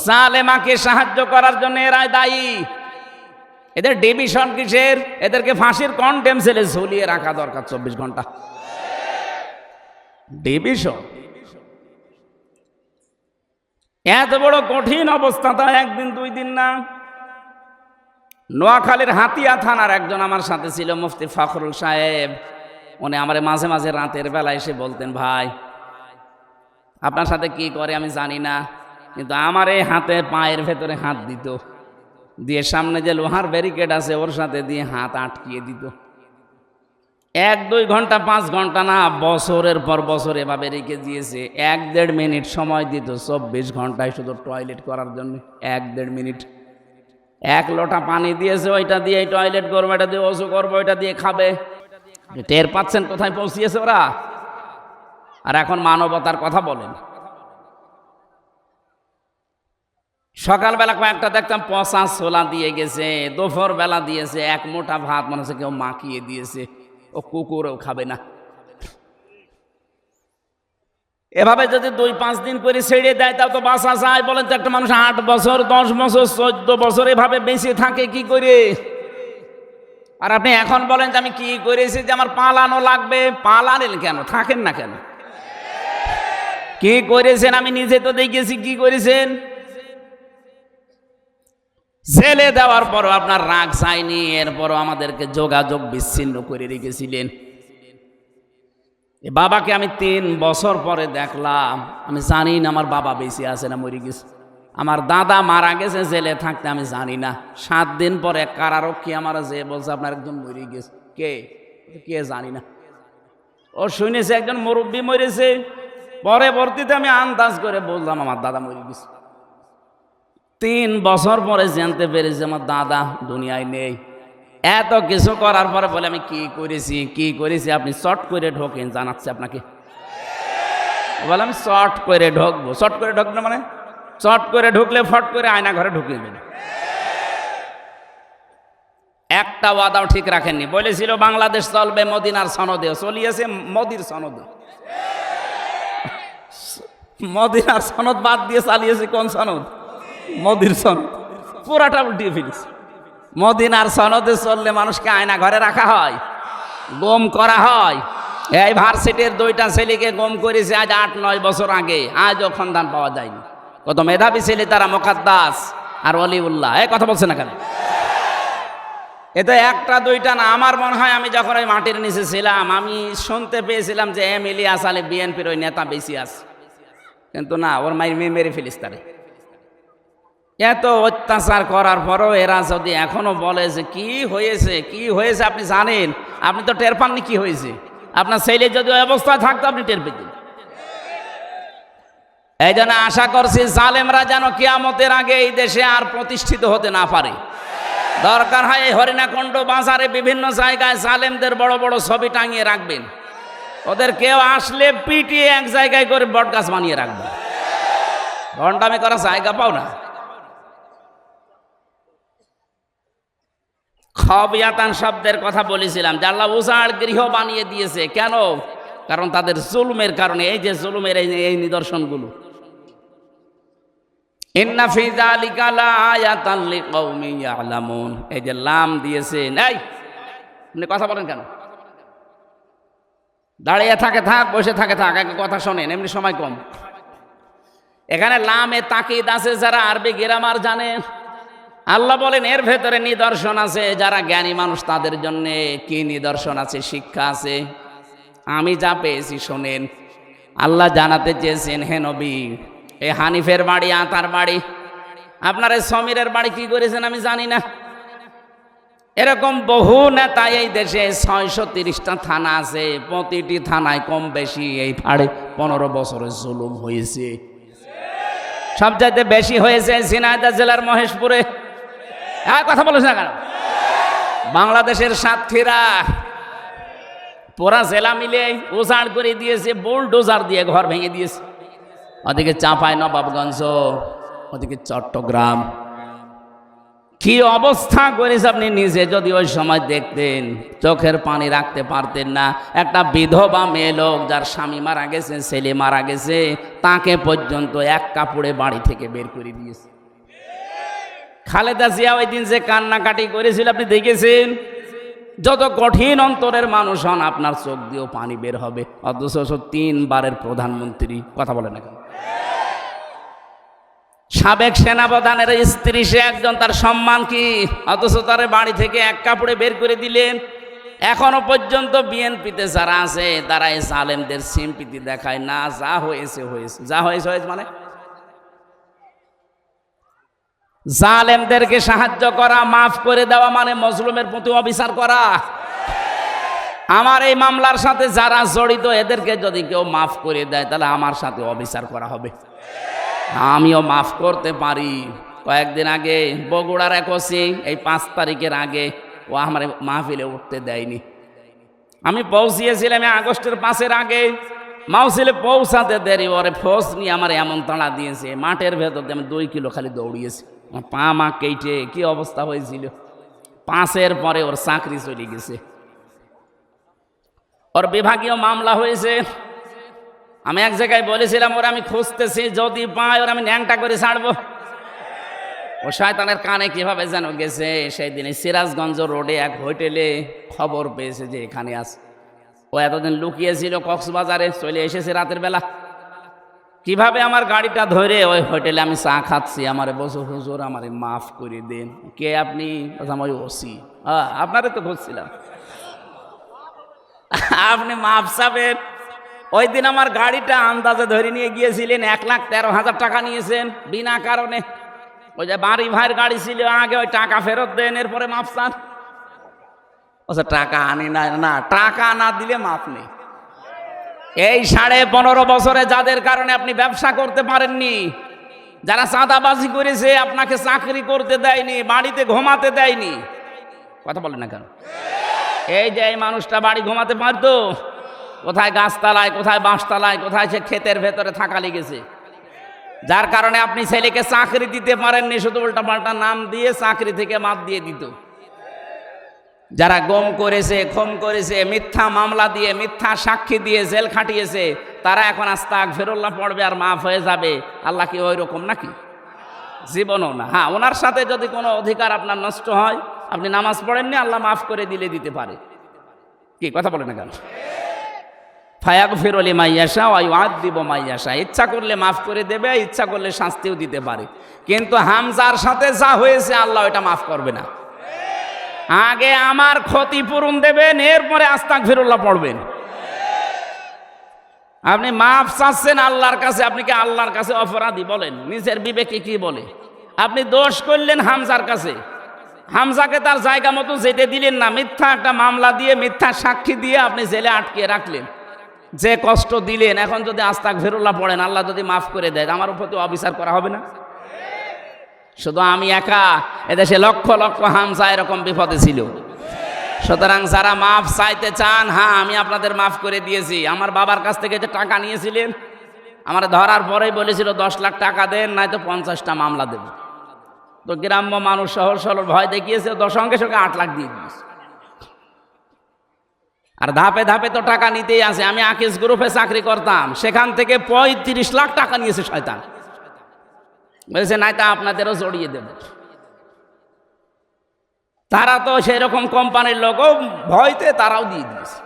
জালেমাকে সাহায্য করার জন্য এরাই দায়ী। এদের ডিভিশন কিসের? এদেরকে ফাঁসির কন্টেম সেলে ঝুলিয়ে রাখা দরকার 24 ঘন্টা। ডিভিশন এত বড় কঠিন অবস্থা, তা একদিন 2 দিন না। নোয়াখালীর হাতিয়া থানার একজন আমার সাথে ছিল, মুফতি ফখরুল সাহেব। উনি আমার মাঝে মাঝে রাতের বেলা এসে বলতেন, ভাই আপনার সাথে কি করে আমি জানি না, কিন্তু আমার এই হাতে পায়ের ভেতরে হাত দিত, দিয়ে সামনে যে লোহার ব্যারিকেড আছে ওর সাথে দিয়ে হাত আটকিয়ে দিত। 1-2 ঘন্টা 5 ঘন্টা না, বছরের পর বছর এভাবে রেখে দিয়েছে। 1-1.5 মিনিট সময় দিত 24 ঘন্টায় শুধু টয়লেট করার জন্য। 1-1.5 মিনিট। 1 লোটা পানি দিয়েছে, ওইটা দিয়ে টয়লেট করবো, এটা দিয়ে ওযু করবো, ওইটা দিয়ে খাবে। টের পাচ্ছেন কোথায় পৌঁছিয়েছে ওরা? আর এখন মানবতার কথা বলেন। সকালবেলা কয়েকটা দেখতাম পচা ছোলা দিয়ে গেছে, দুপুর বেলা দিয়েছে 1 মোটা ভাত, মনে হচ্ছে কেউ মাখিয়ে দিয়েছে, ও কুকুরও খাবে না। এভাবে যদি 2-5 দিন করে ছেড়ে দেয় তাও তো বাঁচা যায়? বলেন তো, একটা মানুষ 8 বছর 10 বছর 14 বছর এভাবে বেঁচে থাকে কি করে? আর আপনি এখন বলেন যে আমি কি করেছি, যে আমার পালানো লাগবে। পালালেন কেন? থাকেন না কেন? কি করেছেন? আমি নিজে তো দেখেছি কি করেছেন। জেলে দেওয়ার পরও আপনার রাগ যায়নি, এরপরও আমাদেরকে যোগাযোগ বিচ্ছিন্ন করে রেখেছিলেন। বাবাকে আমি 3 বছর পরে দেখলাম, আমি জানি না আমার বাবা বেঁচে আছে না মরে গেছে। আমার দাদা মারা গেছে জেলে থাকতে, আমি জানি না। 7 দিন পরে কারারক্ষী আমার যে বলছে আপনার একজন মরে গেছে। কে জানি না। ও শুনেছে একজন মুরব্বী মরেছে, পরবর্তীতে আমি আন্দাজ করে বললাম আমার দাদা মরে গেছে। 3 বছর পরে জানতে পেরেছি আমার দাদা দুনিয়ায় নেই। এত কিছু করার পরে বলে আমি কি করেছি আপনি চট করে ঢোকেন, জানাচ্ছি আপনাকে। বলে আমি চট করে ঢুকবো। চট করে ঢুকবো মানে চট করে ঢুকলে ফট করে আয়না ঘরে ঢুকিয়ে দেবে। একটা ওয়াদাও ঠিক রাখেননি। বলেছিল বাংলাদেশ চলবে মদিনার সনদে, চলিয়েছে মোদির সনদে। মদিনার সনদ বাদ দিয়ে চালিয়েছে কোন সনদ? মোদির সনদ। পুরাটা উল্টিয়ে ফেলেছে। মদিনার সনদে চললে মানুষকে আয়না ঘরে রাখা হয়, গুম করা হয়। এই ভার্সিটির 2টা ছেলেকে গুম করেছে আজ 8-9 বছর আগে, আজও সন্ধান পাওয়া যায়নি। কত মেধাবী ছেলে তারা, মোকাদ্দাস। আর অলিউল্লাহ। এই কথা বলছে না কেন? এ তো একটা দুইটা না, আমার মনে হয় আমি যখন ওই মাটির নিচে ছিলাম আমি শুনতে পেয়েছিলাম যে এম ইলিয়াস আলী বিএনপির ওই নেতা বেশি আছে, কিন্তু না, ওর মায়ের মেয়ে মেরে ফেলিস তারে। এত অত্যাচার করার পরও এরা যদি এখনো বলে যে কি হয়েছে কি হয়েছে আপনি জানেন, আপনি তো টের পাননি কি হয়েছে। আপনার ছেলে যদি ওই অবস্থায় থাকতো আপনি টের পেতেন। এই জন্য আশা করছি জালেমরা যেন কিয়ামতের আগে এই দেশে আর প্রতিষ্ঠিত হতে না পারে। দরকার হয় এই হরিণাকুণ্ড বাজারে বিভিন্ন জায়গায় জালেমদের বড় বড় ছবি টাঙিয়ে রাখবেন। ওদের কেউ আসলে পিটিয়ে এক জায়গায় করে বটগাছ বানিয়ে রাখবেন। ঘন্টামি করার জায়গা পাও না। খবিয়াতান শব্দের কথা বলেছিলাম যে আল্লাহ উজাড় গৃহ বানিয়ে দিয়েছে। কেন? কারণ তাদের জুলুমের কারণে। এই যে জুলুমের এই নিদর্শনগুলো, ইন্না ফি যালিকা লাআয়াতান লিকাউমিন ইয়ালামুন, এই যে লাম দিয়েছেন। এই আপনি কথা বলেন কেন? দাঁড়িয়ে থাকে থাক, বসে থাকে থাক, এক কথা শোনেন, এমনি সময় কম। এখানে লামে তাকিদ আছে যারা আরবি গ্রামার জানে। আল্লাহ বলেন এর ভেতরে নিদর্শন আছে যারা জ্ঞানী মানুষ তাদের জন্য। কি নিদর্শন আছে? শিক্ষা আছে। আমি যা পেয়েছি শোনেন। আল্লাহ জানাতে চেয়েছেন, হে নবী, এই হানিফের বাড়ি আতার বাড়ি, আপনার এই সমীরের বাড়ি কি করেছেন আমি জানি না। এরকম বহু নেতা এই দেশে 630টা থানা আছে, প্রতিটি থানায় কম বেশি এই 15.5 বছরের জুলুম হয়েছে। সবচাইতে বেশি হয়েছে ঝিনাইদহ জেলার মহেশপুরে। কথা বলেছে না কেন? বাংলাদেশের সাতক্ষীরা পুরা জেলা মিলে উজাড় করে দিয়েছে, বুলডোজার দিয়ে ঘর ভেঙে দিয়েছে। ওদিকে চাঁপাই নবাবগঞ্জ, ওদিকে চট্টগ্রাম, কি অবস্থা করেছে আপনি নিজে যদি ওই সময় দেখতেন চোখের পানি রাখতে পারতেন না। একটা বিধবা মেয়ে লোক যার স্বামী মারা গেছে, ছেলে মারা গেছে, তাকে পর্যন্ত এক কাপড়ে বাড়ি থেকে বের করে দিয়েছে। খালেদা জিয়া ওই দিন যে কান্নাকাটি করেছিল আপনি দেখেছেন। যত কঠিন অন্তরের মানুষ হন আপনার চোখ দিয়েও পানি বের হবে। অথচ 3 বারের প্রধানমন্ত্রী, কথা বলে না কেন? সাবেক সেনাপ্রধানের স্ত্রী, সে একজন, তার সম্মান কি? অথচ তার বাড়ি থেকে এক কাপড়ে বের করে দিলেন। এখনো পর্যন্ত বিএনপিতে যারা আছে তারা এই জালেমদের সিম্পিতি দেখায় না। যা হয়েছে হয়েছে, যা হয়েছে হয়েছে, মানে জালেমদেরকে সাহায্য করা, মাফ করে দেওয়া মানে মজলুমের প্রতি অবিচার করা। আমার এই মামলার সাথে যারা জড়িত এদেরকে যদি কেউ মাফ করে দেয় তাহলে আমার সাথে অবিচার করা হবে। আমিও মাফ করতে পারি। কয়েকদিন আগে বগুড়ার এক ওসি, এই 5 তারিখের আগে, ও আমার মাহফিলে উঠতে দেয়নি। আমি পৌঁছিয়েছিলাম আগস্টের 5-এর আগে, মাহফিলে পৌঁছাতে দেরি, ওরে ফোর্স নিয়ে আমার এমন তাড়া দিয়েছে, মাঠের ভেতর আমি 2 কিলো খালি দৌড়িয়েছি। পা মা কেটে কি অবস্থা হয়েছিল। 5-এর পরে ওর চাকরি চলে গেছে, ওর বিভাগীয় মামলা হয়েছে। আমি এক জায়গায় বলেছিলাম ওরা আমি খুঁজতেছি, যদি পাই ওরা আমি ন্যাংটা করে ছাড়বো। ও শয়তানের কানে কিভাবে যেন গেছে। সেই দিনে সিরাজগঞ্জ রোডে এক হোটেলে খবর পেয়েছে যে এখানে আছে। ও এতদিন লুকিয়েছিল কক্সবাজারে, চলে এসেছে রাতের বেলা। কিভাবে আমার গাড়িটা ধরে ওই হোটেলে আমি চা খাচ্ছি, আমারে বসে, হুজুর আমারে মাফ করে দেন। কে আপনি? ওই ওসি। আপনারে তো খুঁজছিলাম, আপনি মাফ চাবেন। ওই দিন আমার গাড়িটা আন্দাজে ধরে নিয়ে গিয়েছিলেন, 1,13,000 টাকা নিয়েছেন বিনা কারণে। ওই যে বাড়ি ভাইয়ের গাড়ি ছিল, আগে ওই টাকা ফেরত দেন, এরপরে মাফ চান। টাকা আনি না, না টাকা না দিলে মাফ নেই। এই 15.5 বছরে যাদের কারণে আপনি ব্যবসা করতে পারেননি, যারা চাঁদাবাজি করেছে, আপনাকে চাকরি করতে দেয়নি, বাড়িতে ঘুমাতে দেয়নি, কথা বলেন না কেন? এই যে এই মানুষটা বাড়ি ঘুমাতে পারতো, কোথায় গাছতলায়, কোথায় বাঁশতলায়, কোথায় সে ক্ষেতের ভেতরে থাকা লেগেছে। যার কারণে আপনি ছেলেকে চাকরি দিতে পারেননি, শুধু উল্টাপাল্টা নাম দিয়ে চাকরি থেকে বাদ দিয়ে দিত। যারা গম করেছে, খুন করেছে, মিথ্যা মামলা দিয়ে, মিথ্যা সাক্ষী দিয়ে জেল খাটিয়েছে, তারা এখন আস্তাগফিরুল্লাহ পড়বে আর মাফ হয়ে যাবে। আল্লাহ কি ওই রকম নাকি? জীবনও না। হ্যাঁ, ওনার সাথে যদি কোনো অধিকার আপনার নষ্ট হয়, আপনি নামাজ পড়েননি, আল্লাহ মাফ করে দিতে পারে। কি কথা বলে না কেন? ফায়াগফিরু লিমান ইয়াশা ওয়া ইউআযযিবু মান ইয়াশা। ইচ্ছা করলে মাফ করে দেবে, ইচ্ছা করলে শাস্তিও দিতে পারে। কিন্তু হামজার সাথে যা হয়েছে আল্লাহ এটা মাফ করবে না। আগে আমার ক্ষতিপূরণ দেবেন, এরপরে আস্তাগফিরুল্লাহ পড়বেন। আপনি মাফ চাচ্ছেন আল্লাহর কাছে, আপনি কি আল্লাহর কাছে অপরাধী? বলেন, নিজের বিবেকে কি বলে? আপনি দোষ করলেন হামজার কাছে, হামজাকে তার জায়গা মতো যেতে দিলেন না, মিথ্যা একটা মামলা দিয়ে, মিথ্যা সাক্ষী দিয়ে আপনি জেলে আটকে রাখলেন, যে কষ্ট দিলেন। এখন যদি আস্তাগফিরুল্লাহ পড়েন, আল্লাহ যদি মাফ করে দেয়, আমার উপর তো অবিচার করা হবে না? শুধু আমি একা, এদেশে লক্ষ লক্ষ হামজা এরকম বিপদে ছিল। সুতরাং যারা মাফ চাইতে চান, হ্যাঁ আমি আপনাদের মাফ করে দিয়েছি। আমার বাবার কাছ থেকে যে টাকা নিয়েছিলেন, আমার ধরার পরেই বলেছিল 10 লাখ টাকা দেন, নয়তো 50টা মামলা দেব। তো গ্রাম্য মানুষ সহজ সরল ভয় দেখিয়েছে, তো সঙ্গে সঙ্গে 8 লাখ দিয়ে দিয়েছে। আর ধাপে ধাপে তো টাকা নিতেই আছে। আমি আকিস গ্রুপে চাকরি করতাম, সেখান থেকে 35 লাখ টাকা নিয়েছে শয়তান। বলেছে নয়তো আপনাদেরও জড়িয়ে দেব। তারা তো সেরকম কোম্পানির লোকও, ভয়তে তারাও দিয়ে দিয়েছে।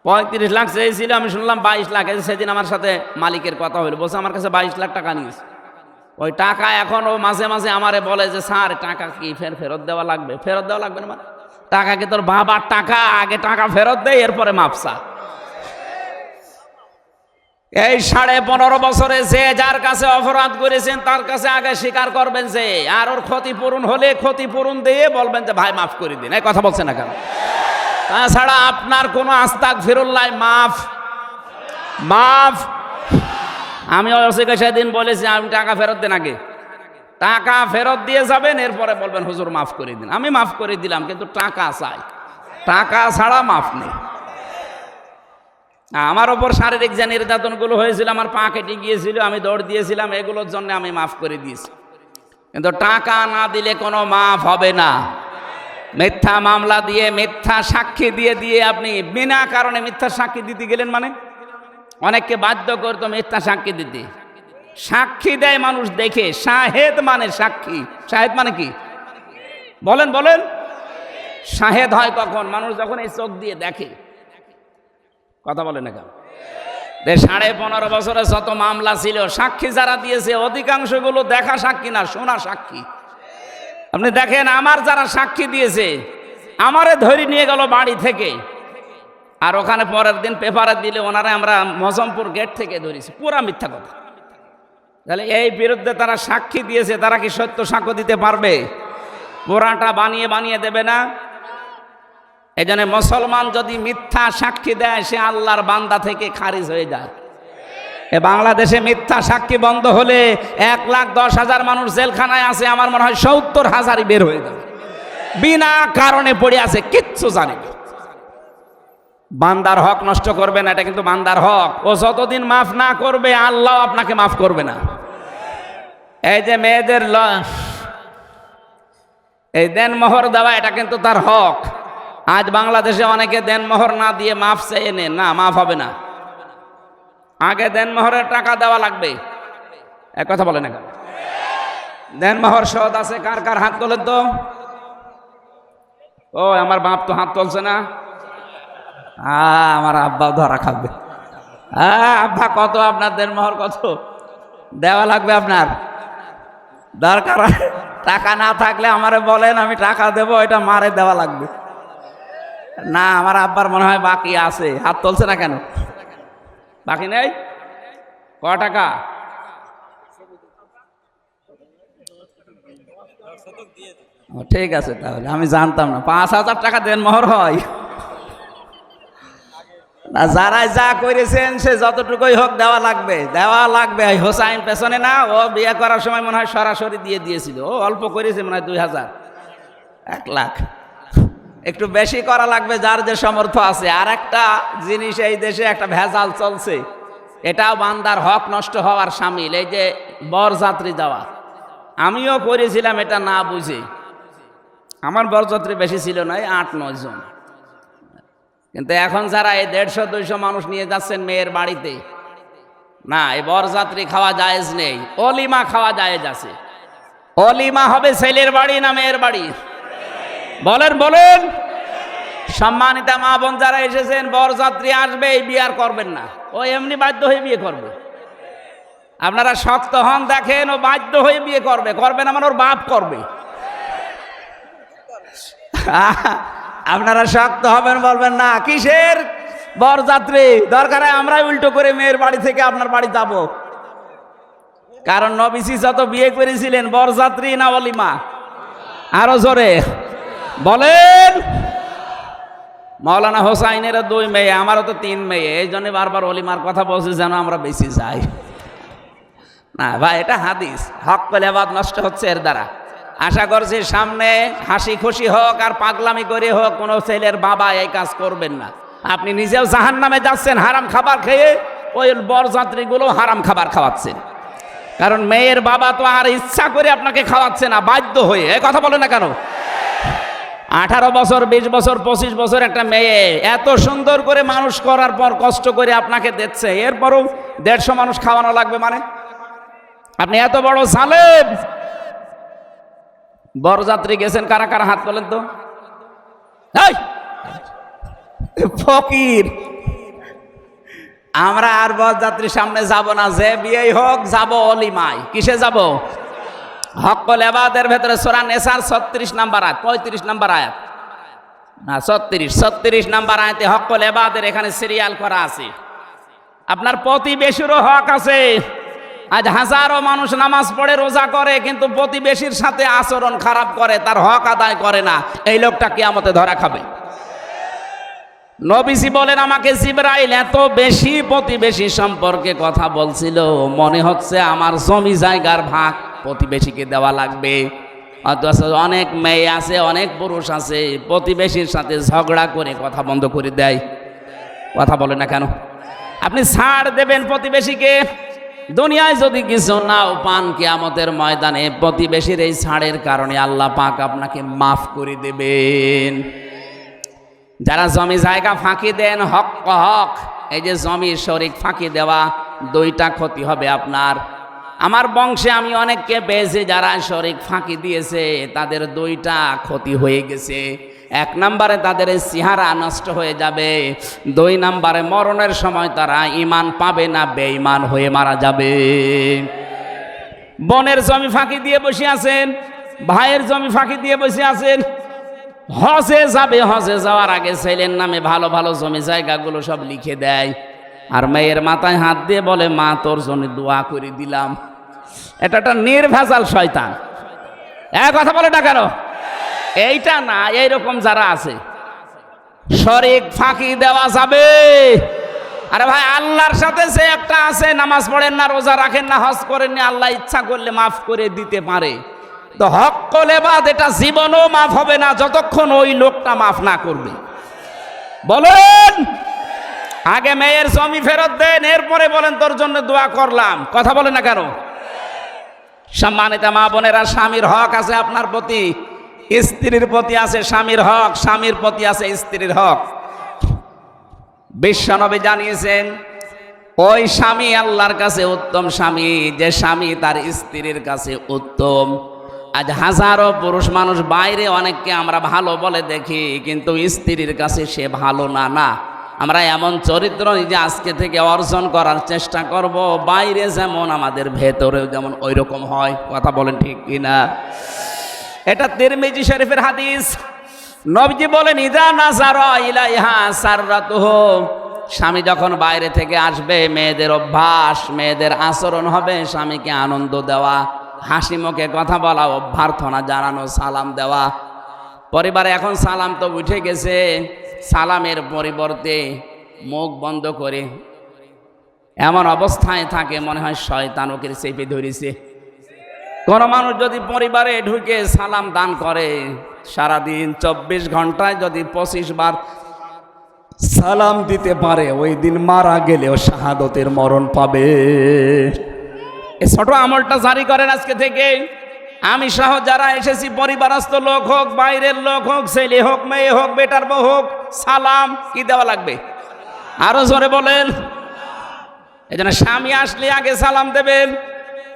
35 লাখ চেয়েছিল, আমি শুনলাম 22 লাখ। সেদিন আমার সাথে মালিকের কথা হলো, বলছে আমার কাছে 22 লাখ টাকা নিয়েছে। ওই টাকা এখনও মাঝে মাঝে আমারে বলে যে স্যার টাকা কি ফেরত দেওয়া লাগবে? ফেরত দেওয়া লাগবে না মানে? টাকা কি তোর বাবার টাকা? আগে টাকা ফেরত দেয়, এরপরে মাপসা। এই 15.5 বছরে যে যার কাছে অপরাধ করেছেন, তার কাছে আগে স্বীকার করবেন যে, আর ওর ক্ষতিপূরণ হলে ক্ষতিপূরণ দিয়ে বলবেন যে ভাই মাফ করে দিন। এই কথা বলছেন না কেন? তাছাড়া আপনার কোনো আস্তাগফিরুল্লাহ মাফ। আমি ওসিকে সেদিন বলেছি, আমি টাকা ফেরত দেন, আগে টাকা ফেরত দিয়ে যাবেন, এরপরে বলবেন হুজুর মাফ করে দিন। আমি মাফ করে দিলাম, কিন্তু টাকা চাই, টাকা ছাড়া মাফ নেই। আমার ওপর শারীরিক যে নির্যাতনগুলো হয়েছিল, আমার পা কেটে গিয়েছিল, আমি দৌড় দিয়েছিলাম, এগুলোর জন্য আমি মাফ করে দিয়েছি। কিন্তু টাকা না দিলে কোনো মাফ হবে না। মিথ্যা মামলা দিয়ে, মিথ্যা সাক্ষী দিয়ে আপনি বিনা কারণে মিথ্যা সাক্ষী দিতে গেলেন, মানে অনেককে বাধ্য করতো মিথ্যা সাক্ষী দিতে। সাক্ষী দেয় মানুষ দেখে, শাহেদ মানে সাক্ষী। শাহেদ মানে কি বলেন? শাহেদ হয় কখন? মানুষ যখন এই চোখ দিয়ে দেখে। কথা বলে না কেন? 15.5 বছরে যত মামলা ছিল, সাক্ষী যারা দিয়েছে অধিকাংশগুলো দেখা সাক্ষী না, শোনা সাক্ষী। আপনি দেখেন, আমার যারা সাক্ষী দিয়েছে, আমারে ধরে নিয়ে গেল বাড়ি থেকে, আর ওখানে পরের দিন পেপারে দিলে ওনারা আমরা মজমপুর গেট থেকে ধরেছি। পুরা মিথ্যা কথা। তাহলে এই বিরুদ্ধে তারা সাক্ষী দিয়েছে, তারা কি সত্য সাক্ষ্য দিতে পারবে? পুরাটা বানিয়ে দেবে না। এই জন্য মুসলমান যদি মিথ্যা সাক্ষী দেয়, সে আল্লাহর বান্দা থেকে খারিজ হয়ে যায়। এ বাংলাদেশে মিথ্যা সাক্ষী বন্ধ হলে 1,10,000 মানুষ জেলখানায় আছে, আমার মনে হয় 70,000ই বের হয়ে যাবে। বিনা কারণে পড়ে আছে, কিচ্ছু জানে না। বান্দার হক নষ্ট করবে না, এটা কিন্তু বান্দার হক। ও যতদিন মাফ না করবে, আল্লাহ আপনাকে মাফ করবে না। এই যে মেয়েদের এই দেনমোহর দেওয়া, এটা কিন্তু তার হক। আজ বাংলাদেশে অনেকে দেনমোহর না দিয়ে মাফ চেয়ে নেন, না, মাফ হবে না। আগে দেনমোহরের টাকা দেওয়া লাগবে। এক কথা বলে না কেন? দেনমোহর শোধ আছে কার কার? হাত তোলেন তো। ও আমার বাপ তো হাত তুলছে না। আমার আব্বা ধরা খাবে। আব্বা কত আপনার দেনমোহর কত দেওয়া লাগবে? আপনার দরকার টাকা না থাকলে আমারে বলেন, আমি টাকা দেবো, এটা মারে দেওয়া লাগবে না। আমার আব্বার মনে হয় বাকি আছে। হাত তুলছে না কেন? বাকি নেই? ক টাকা? ঠিক আছে, তাহলে আমি জানতাম না 5,000 টাকা দেনমোহর হয় না। যারাই যা করেছেন, সে যতটুকুই হোক দেওয়া লাগবে। হোসাইন পেছনে না, ও বিয়ে করার সময় মনে হয় সরাসরি দিয়ে দিয়েছিল। ও অল্প করেছে মনে হয় 2,000, 1 লাখ। একটু বেশি করা লাগবে যার যে সামর্থ্য আছে। আর একটা জিনিস, এই দেশে একটা ভেজাল চলছে, এটাও বান্দার হক নষ্ট হওয়ার শামিল। এই যে বরযাত্রী যাওয়া, আমিও করেছিলাম এটা না বুঝে। আমার বরযাত্রী বেশি ছিল না, 8-9 জন। কিন্তু এখন যারা এই 150-200 মানুষ নিয়ে যাচ্ছেন মেয়ের বাড়িতে, না, এই বরযাত্রী খাওয়া জায়েজ নেই। অলিমা খাওয়া জায়েজ আছে। অলিমা হবে ছেলের বাড়ি না মেয়ের বাড়ি? বলেন। সম্মানিত মা বোন যারা এসেছেন, বরযাত্রী আসবে, এই বিয়ে আর করবেন না, ও এমনি বাধ্য হয়ে বিয়ে করবে। আপনারা শক্ত হন, দেখেন ও বাধ্য হয়ে বিয়ে করবে, করবে না মানে ওর বাপ করবে। আপনারা শক্ত হবেন, বলবেন না কিসের বরযাত্রী, দরকার হয় আমরাই উল্টো করে মেয়ের বাড়ি থেকে আপনার বাড়ি যাব। কারণ নবীজি যত বিয়ে করেছিলেন, বরযাত্রী না ওলিমা? আরো জোরে বলেন। মাওলানা হোসাইনের 2 মেয়ে, আমারও তো 3 মেয়ে, এই জন্য বারবার ওলিমার কথা বলছি যেন আমরা বেশি যাই না। ভাই এটা হাদিস, হক কলেবাদ নষ্ট হচ্ছে এর দ্বারা। আশা করছি সামনে হাসি খুশি হোক আর পাগলামি করে হোক, কোনো ছেলের বাবা এই কাজ করবেন না। আপনি নিজেও জাহান্নামে যাচ্ছেন হারাম খাবার খেয়ে, ওই বরযাত্রীগুলো হারাম খাবার খাওয়াচ্ছেন। কারণ মেয়ের বাবা তো আর ইচ্ছা করে আপনাকে খাওয়াচ্ছে না, বাধ্য হয়ে। এই কথা বলে না কেন? 18 বছর, 20 বছর, 25 বছর একটা মেয়ে এত সুন্দর করে মানুষ করার পর কষ্ট করে আপনাকে দিচ্ছে, এরপরও 150 মানুষ খাওয়ানো লাগবে মানে? আপনি এত বড় জালেম। বরযাত্রী গেছেন কারা কারা, হাত তোলেন তো। ফকির, আমরা আর বরযাত্রীর সামনে যাব না, যে বিয়েই হোক যাব অলিমায়। কিসে যাব? হক্কুল ইবাদের ভেতরে সূরা নিসার 36 নাম্বার আয়াত, 35 নাম্বার আয়াত না 36 নাম্বার আয়াতে হক্কুল ইবাদের এখানে সিরিয়াল করা আছে। আপনার প্রতিবেশীরও হক আছে। আজ হাজারো মানুষ নামাজ পড়ে, রোজা করে, কিন্তু প্রতিবেশীর সাথে আচরণ খারাপ করে, তার হক আদায় করে না। এই লোকটা কিয়ামতে ধরা খাবে। নবীজি বলেন, আমাকে জিবরাইল এত বেশি প্রতিবেশী সম্পর্কে কথা বলছিল, মনে হচ্ছে আমার জমি জায়গার ভাগ প্রতিবেশীকে দেওয়া লাগবে। অথচ অনেক মেয়ে আছে, অনেক পুরুষ আছে, প্রতিবেশীর সাথে ঝগড়া করে কথা বন্ধ করে দেয়। কথা বলে না কেন? আপনি ছাড় দেবেন প্রতিবেশীকে, দুনিয়ায় যদি কিছু নাও পান, কিয়ামতের ময়দানে প্রতিবেশীর এই ছাড়ের কারণে আল্লাহ পাক আপনাকে মাফ করে দেবেন। যারা জমি জায়গা ফাঁকি দেন, হক হক, এই যে জমি শরিক ফাঁকি দেওয়া, 2টা ক্ষতি হবে আপনার। আমার বংশে আমি অনেককে পেয়েছি যারা শরিক ফাঁকি দিয়েছে, তাদের 2টা ক্ষতি হয়ে গেছে। 1 নম্বরে তাদের চেহারা নষ্ট হয়ে যাবে, 2 নম্বরে মরণের সময় তারা ঈমান পাবে না, বেঈমান হয়ে মারা যাবে। বোনের জমি ফাঁকি দিয়ে বসে আছেন, ভাইয়ের জমি ফাঁকি দিয়ে বসে আছেন, হজে যাবে, হজে যাওয়ার আগে ছেলের নামে ভালো ভালো জমি জায়গাগুলো সব লিখে দেয়, আর মেয়ের মাথায় হাত দিয়ে বলে, মা তোর জন্য দোয়া করে দিলাম। এটা একটা নির্ভেজাল শয়তান। এক কথা বলে না কেন? এইটা না, এইরকম যারা আছে শরিক ফাঁকি দেওয়া যাবে। আরে ভাই, আল্লাহর সাথে যে একটা আছে, নামাজ পড়েন না, রোজা রাখেন না, হজ করেন না, আল্লাহ ইচ্ছা করলে মাফ করে দিতে পারে। তো হক্কুল ইবাদ এটা জীবনও মাফ হবে না যতক্ষণ ওই লোকটা মাফ না করবে। বলেন, আগে মেয়ের জমি ফেরত দেন, এরপরে বলেন তোর জন্য দোয়া করলাম। কথা বলে না কেন? সম্মানিত মা বোনেরা, স্বামীর হক আছে আপনার প্রতি, স্ত্রীর প্রতি আছে স্বামীর হক, স্বামীর প্রতি আছে স্ত্রীর হক। বিশ্বনবী জানিয়েছেন, ওই স্বামী আল্লাহর কাছে উত্তম স্বামী যে স্বামী তার স্ত্রীর কাছে উত্তম। আজ হাজারো পুরুষ মানুষ বাইরে অনেককে আমরা ভালো বলে দেখি, কিন্তু স্ত্রীর কাছে সে ভালো না। না, আমরা এমন চরিত্র নিজে আজকে থেকে অর্জন করার চেষ্টা করব, বাইরে যেমন আমাদের ভেতরেও যেমন ওই রকম হয়। কথা বলেন ঠিক কিনা? এটা তিরমিজি শরীফের হাদিস। নবীজি বলেন, ইযা নাযারা ইলাইহা সাররাতুহু, স্বামী যখন বাইরে থেকে আসবে, মেয়েদের অভ্যাস, মেয়েদের আচরণ হবে স্বামীকে আনন্দ দেওয়া, হাসি মুখে কথা বলা, অভ্যর্থনা জানানো, সালাম দেওয়া। পরিবারে এখন সালাম তো উঠে গেছে, সালামের পরিবর্তে মুখ বন্ধ করে এমন অবস্থায় থাকে মনে হয় শয়তান ওকে চেপে ধরেছে। কোন মানুষ যদি পরিবারে ঢুকে সালাম দান করে, সারাদিন 24 ঘন্টায় যদি 25 বার সালাম দিতে পারে, ওই দিন মারা গেলেও শাহাদতের মরণ পাবে। এই ছোট আমলটা জারি করেন আজকে থেকে। আমি সহ যারা এসেছি, পরিবারস্থ লোক হোক, বাইরের লোক হোক, ছেলে হোক, মেয়ে হোক, বেটার বউ হোক, সালাম কি দেওয়া লাগবে? আরো জোরে বলেন। এই জন্য স্বামী আসলে আগে সালাম দেবেন,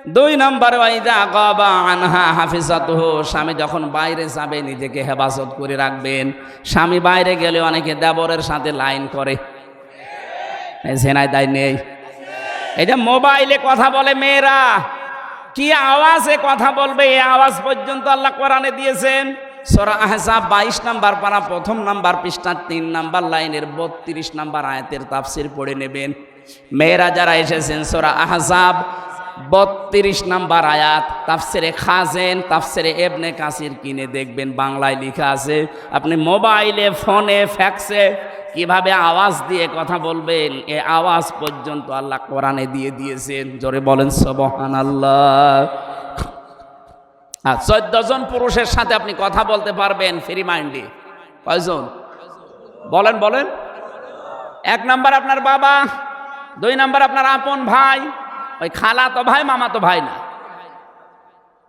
দুই নম্বরে ওয়াইদা গাবা আনহা হাফিজাতুহু, স্বামী যখন বাইরে যাবে নিজেকে হেফাজত করে রাখবেন। স্বামী বাইরে গেলে অনেকে দেবরের সাথে লাইন করে, জেনায় দায় নেই। এই যে মোবাইলে কথা বলে মেয়েরা, কি আওয়াজে কথা বলবে, এই আওয়াজ পর্যন্ত আল্লাহ কোরআনে দিয়েছেন। সূরা আহজাব 22 নম্বর পারা 1 নম্বর পৃষ্ঠা 3 নম্বর লাইনের 32 নম্বর আয়াতের তাফসীর পড়ে নেবেন। মেয়েরা যারা এসেছেন সূরা আহজাব 32 নম্বর আয়াত, তাফসিরে খাজেন, তাফসিরে ইবনে কাসির কিনে দেখবেন, বাংলায় লেখা আছে। আপনি মোবাইলে, ফোনে, ফ্যাক্সে কিভাবে আওয়াজ দিয়ে কথা বলবেন, এই আওয়াজ পর্যন্ত আল্লাহ কোরআনে দিয়ে দিয়েছেন। জোরে বলেন সুবহানাল্লাহ। আর 14 জন পুরুষের সাথে আপনি কথা বলতে পারবেন ফ্রি মাইন্ডে। কয়জন বলেন বলেন? 1 নম্বর আপনার বাবা, 2 নম্বর আপনার আপন ভাই, ওই খালা তো ভাই, মামা তো ভাই না।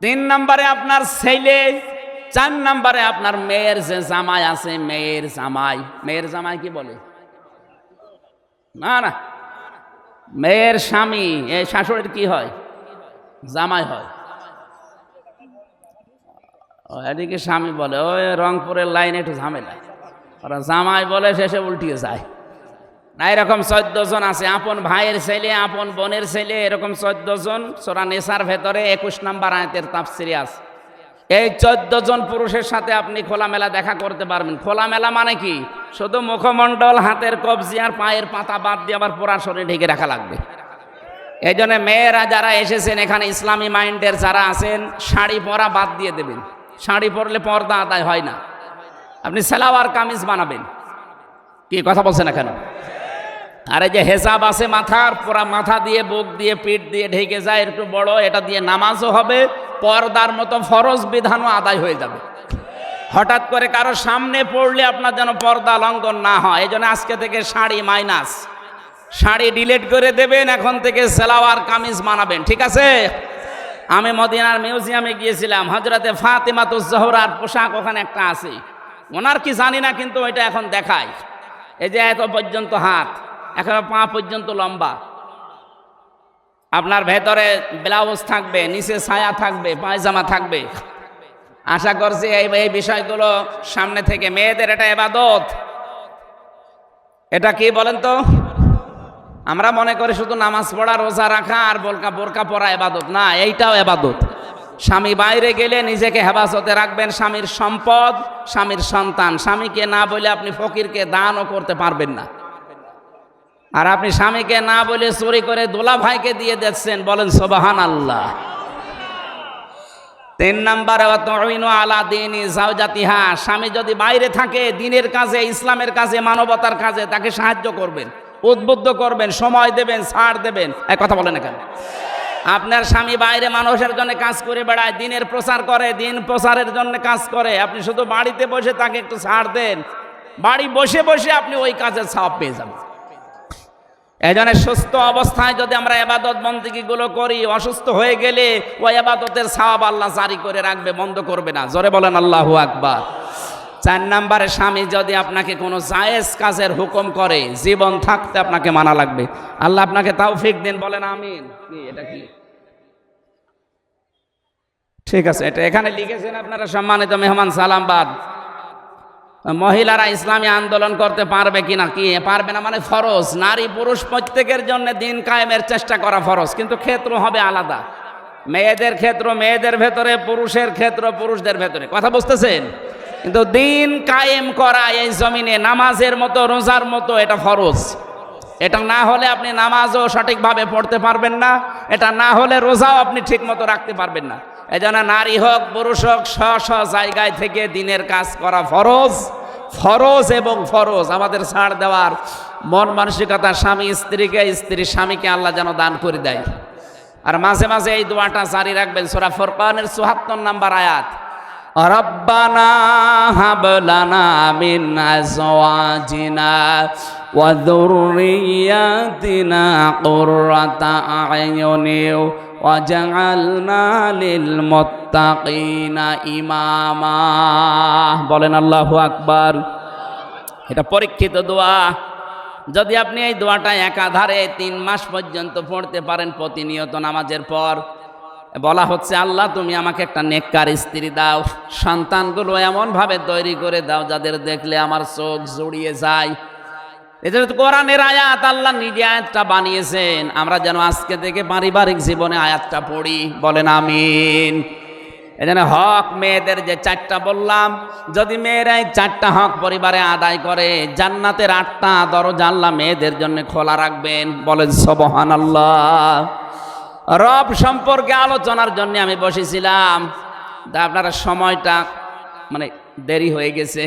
3 নম্বরে আপনার ছেলে, 4 নম্বরে আপনার মেয়ের যে জামাই আছে, মেয়ের জামাই। মেয়ের জামাই কি বলে? না না, মেয়ের স্বামী, এই শাশুড়ির কি হয়? জামাই হয়। এদিকে স্বামী বলে, ওই রংপুরের লাইনে একটু ঝামেলা, ওরা জামাই বলে, শেষে উল্টিয়ে যায় না। এরকম 14 জন আছে, আপন ভাইয়ের ছেলে, আপন বোনের ছেলে, এরকম 14 জন সূরা নিসার ভেতরে 21 নম্বর আয়াতের তাফসিরে আছে। এই 14 জন পুরুষের সাথে আপনি খোলামেলা দেখা করতে পারবেন। খোলামেলা মানে কি? শুধু মুখমণ্ডল, হাতের কবজি আর পায়ের পাতা বাদ দিয়ে আবার পুরা শরীর ঢেকে রাখা লাগবে। এই জন্য মেয়েরা যারা এসেছেন এখানে, ইসলামী মাইন্ডের যারা আছেন, শাড়ি পরা বাদ দিয়ে দেবেন। শাড়ি পরলে পর্দা আদায় হয় না। আপনি সালোয়ার কামিজ বানাবেন। কি কথা বলছেন না কেন? আর এই যে হেজাব আছে মাথার, পুরা মাথা দিয়ে, বুক দিয়ে, পিঠ দিয়ে ঢেকে যায়, একটু বড়, এটা দিয়ে নামাজও হবে, পর্দার মতো ফরজ বিধানও আদায় হয়ে যাবে। হঠাৎ করে কারো সামনে পড়লে আপনার যেন পর্দা লঙ্ঘন না হয়। এই জন্য আজকে থেকে শাড়ি মাইনাস, শাড়ি ডিলিট করে দেবেন, এখন থেকে সালোয়ার কামিজ বানাবেন। ঠিক আছে? আমি মদিনার মিউজিয়ামে গিয়েছিলাম, হযরতে ফাতেমাতুজ জোহরার পোশাক ওখানে একটা আছে, ওনার কি জানি না, কিন্তু ওইটা এখন দেখায়। এই যে এত পর্যন্ত হাত, এখন পা পর্যন্ত লম্বা, আপনার ভেতরে ব্লাউজ থাকবে, নিচে ছায়া থাকবে, পায়জামা থাকবে। আশা করছি এই বিষয়গুলো সামনে থেকে, মেয়েদের এটা ইবাদত। এটা কি বলেন তো? আমরা মনে করি শুধু নামাজ পড়া, রোজা রাখা আর বোরকা পরা ইবাদত না, এইটাও ইবাদত। স্বামী বাইরে গেলে নিজেকে হেফাজতে রাখবেন। স্বামীর সম্পদ, স্বামীর সন্তান, স্বামীকে না বলে আপনি ফকিরকে দানও করতে পারবেন না। আর আপনি স্বামীকে না বলে চুরি করে দোলা ভাইকে দিয়ে দিচ্ছেন, বলেন সুবহানাল্লাহ। 3 নম্বরে ওয়াতুইনু আলা দীনি যাওজাতিহা, স্বামী যদি বাইরে থাকে, দিনের কাজে, ইসলামের কাজে, মানবতার কাজে তাকে সাহায্য করবেন, উদ্বুদ্ধ করবেন, সময় দেবেন, ছাড় দেবেন। এক কথা বলেন না কেন? আপনার স্বামী বাইরে মানুষের জন্য কাজ করে বেড়ায়, দিনের প্রচার করে, দিন প্রচারের জন্য কাজ করে, আপনি শুধু বাড়িতে বসে তাকে একটু ছাড় দেন, বাড়ি বসে বসে আপনি ওই কাজের সওয়াব পেয়ে যাবেন। এই জন্য সুস্থ অবস্থায় যদি আমরা ইবাদত বন্দেগীগুলো করি, অসুস্থ হয়ে গেলে ওই ইবাদতের সওয়াব আল্লাহ জারি করে রাখবে, বন্ধ করবে না। জোরে বলেন আল্লাহু আকবার। 4 নম্বরে, স্বামী যদি আপনাকে কোনো জায়েজ কাজের হুকুম করে, জীবন থাকতে আপনাকে মানা লাগবে। আল্লাহ আপনাকে তৌফিক দিন, বলেন আমিন। কি এটা কি? ঠিক আছে, এটা এখানে লিখেছেন আপনারা সম্মানিত মেহমান সালামবাদ। মহিলারা ইসলামী আন্দোলন করতে পারবে কিনা? কি পারবে না মানে ফরজ। নারী পুরুষ প্রত্যেকের জন্য দিন কায়েমের চেষ্টা করা ফরজ, কিন্তু ক্ষেত্র হবে আলাদা। মেয়েদের ক্ষেত্র মেয়েদের ভেতরে, পুরুষের ক্ষেত্র পুরুষদের ভেতরে। কথা বুঝতেছেন? কিন্তু দিন কায়েম করা এই জমিনে নামাজের মতো, রোজার মতো, এটা ফরজ। এটা না হলে আপনি নামাজও সঠিকভাবে পড়তে পারবেন না, এটা না হলে রোজাও আপনি ঠিক মতো রাখতে পারবেন না। এই জন্য নারী হোক পুরুষ হোক, স্ব জায়গায় থেকে দিনের কাজ করা ফরজ। ফরজ এবং ফরজ আমাদের ছাড় দেওয়ার মন মানসিকতা, স্বামী স্ত্রীকে, স্ত্রী স্বামীকে আল্লাহ যেন দান করে দেয়। আর মাঝে মাঝে এই দোয়াটা জারি রাখবেন। সূরা ফুরকানের ৭৪ নম্বর আয়াত, রব্বানা হাব লানা মিন আজওয়াজিনা ওয়া যুররিয়াতিনা কুররাতা আ'য়ুনি ওয়াজআলনা লিল মুত্তাকিনা ইমামা। বলেন আল্লাহু আকবার। এটা পরীক্ষিত দোয়া। যদি আপনি এই দোয়াটা একাধারে 3 মাস পর্যন্ত পড়তে পারেন প্রতিনিয়ত নামাজের পর, বলা হচ্ছে আল্লাহ তুমি আমাকে একটা নেককার স্ত্রী দাও, সন্তানগুলো এমনভাবে তৈরি করে দাও যাদের দেখলে আমার চোখ জুড়িয়ে যায়। এটা তো কোরআনের আয়াত, আল্লাহ নিজে আয়াতটা বানিয়েছেন, আমরা যেন আজকে থেকে পারিবারিক জীবনে আয়াতটা পড়ি, বলেন আমিন। এজন্য হক মেয়েদের যে 4টা বললাম, যদি মেয়েরা এই 4টা হক পরিবারে আদায় করে, জান্নাতের 8টা দরজা আল্লাহ মেয়েদের জন্য খোলা রাখবেন, বলেন সুবহানাল্লাহ। রব সম্পর্কে আলোচনার জন্য আমি বসেছিলাম, তা আপনারা সময়টা মানে দেরি হয়ে গেছে।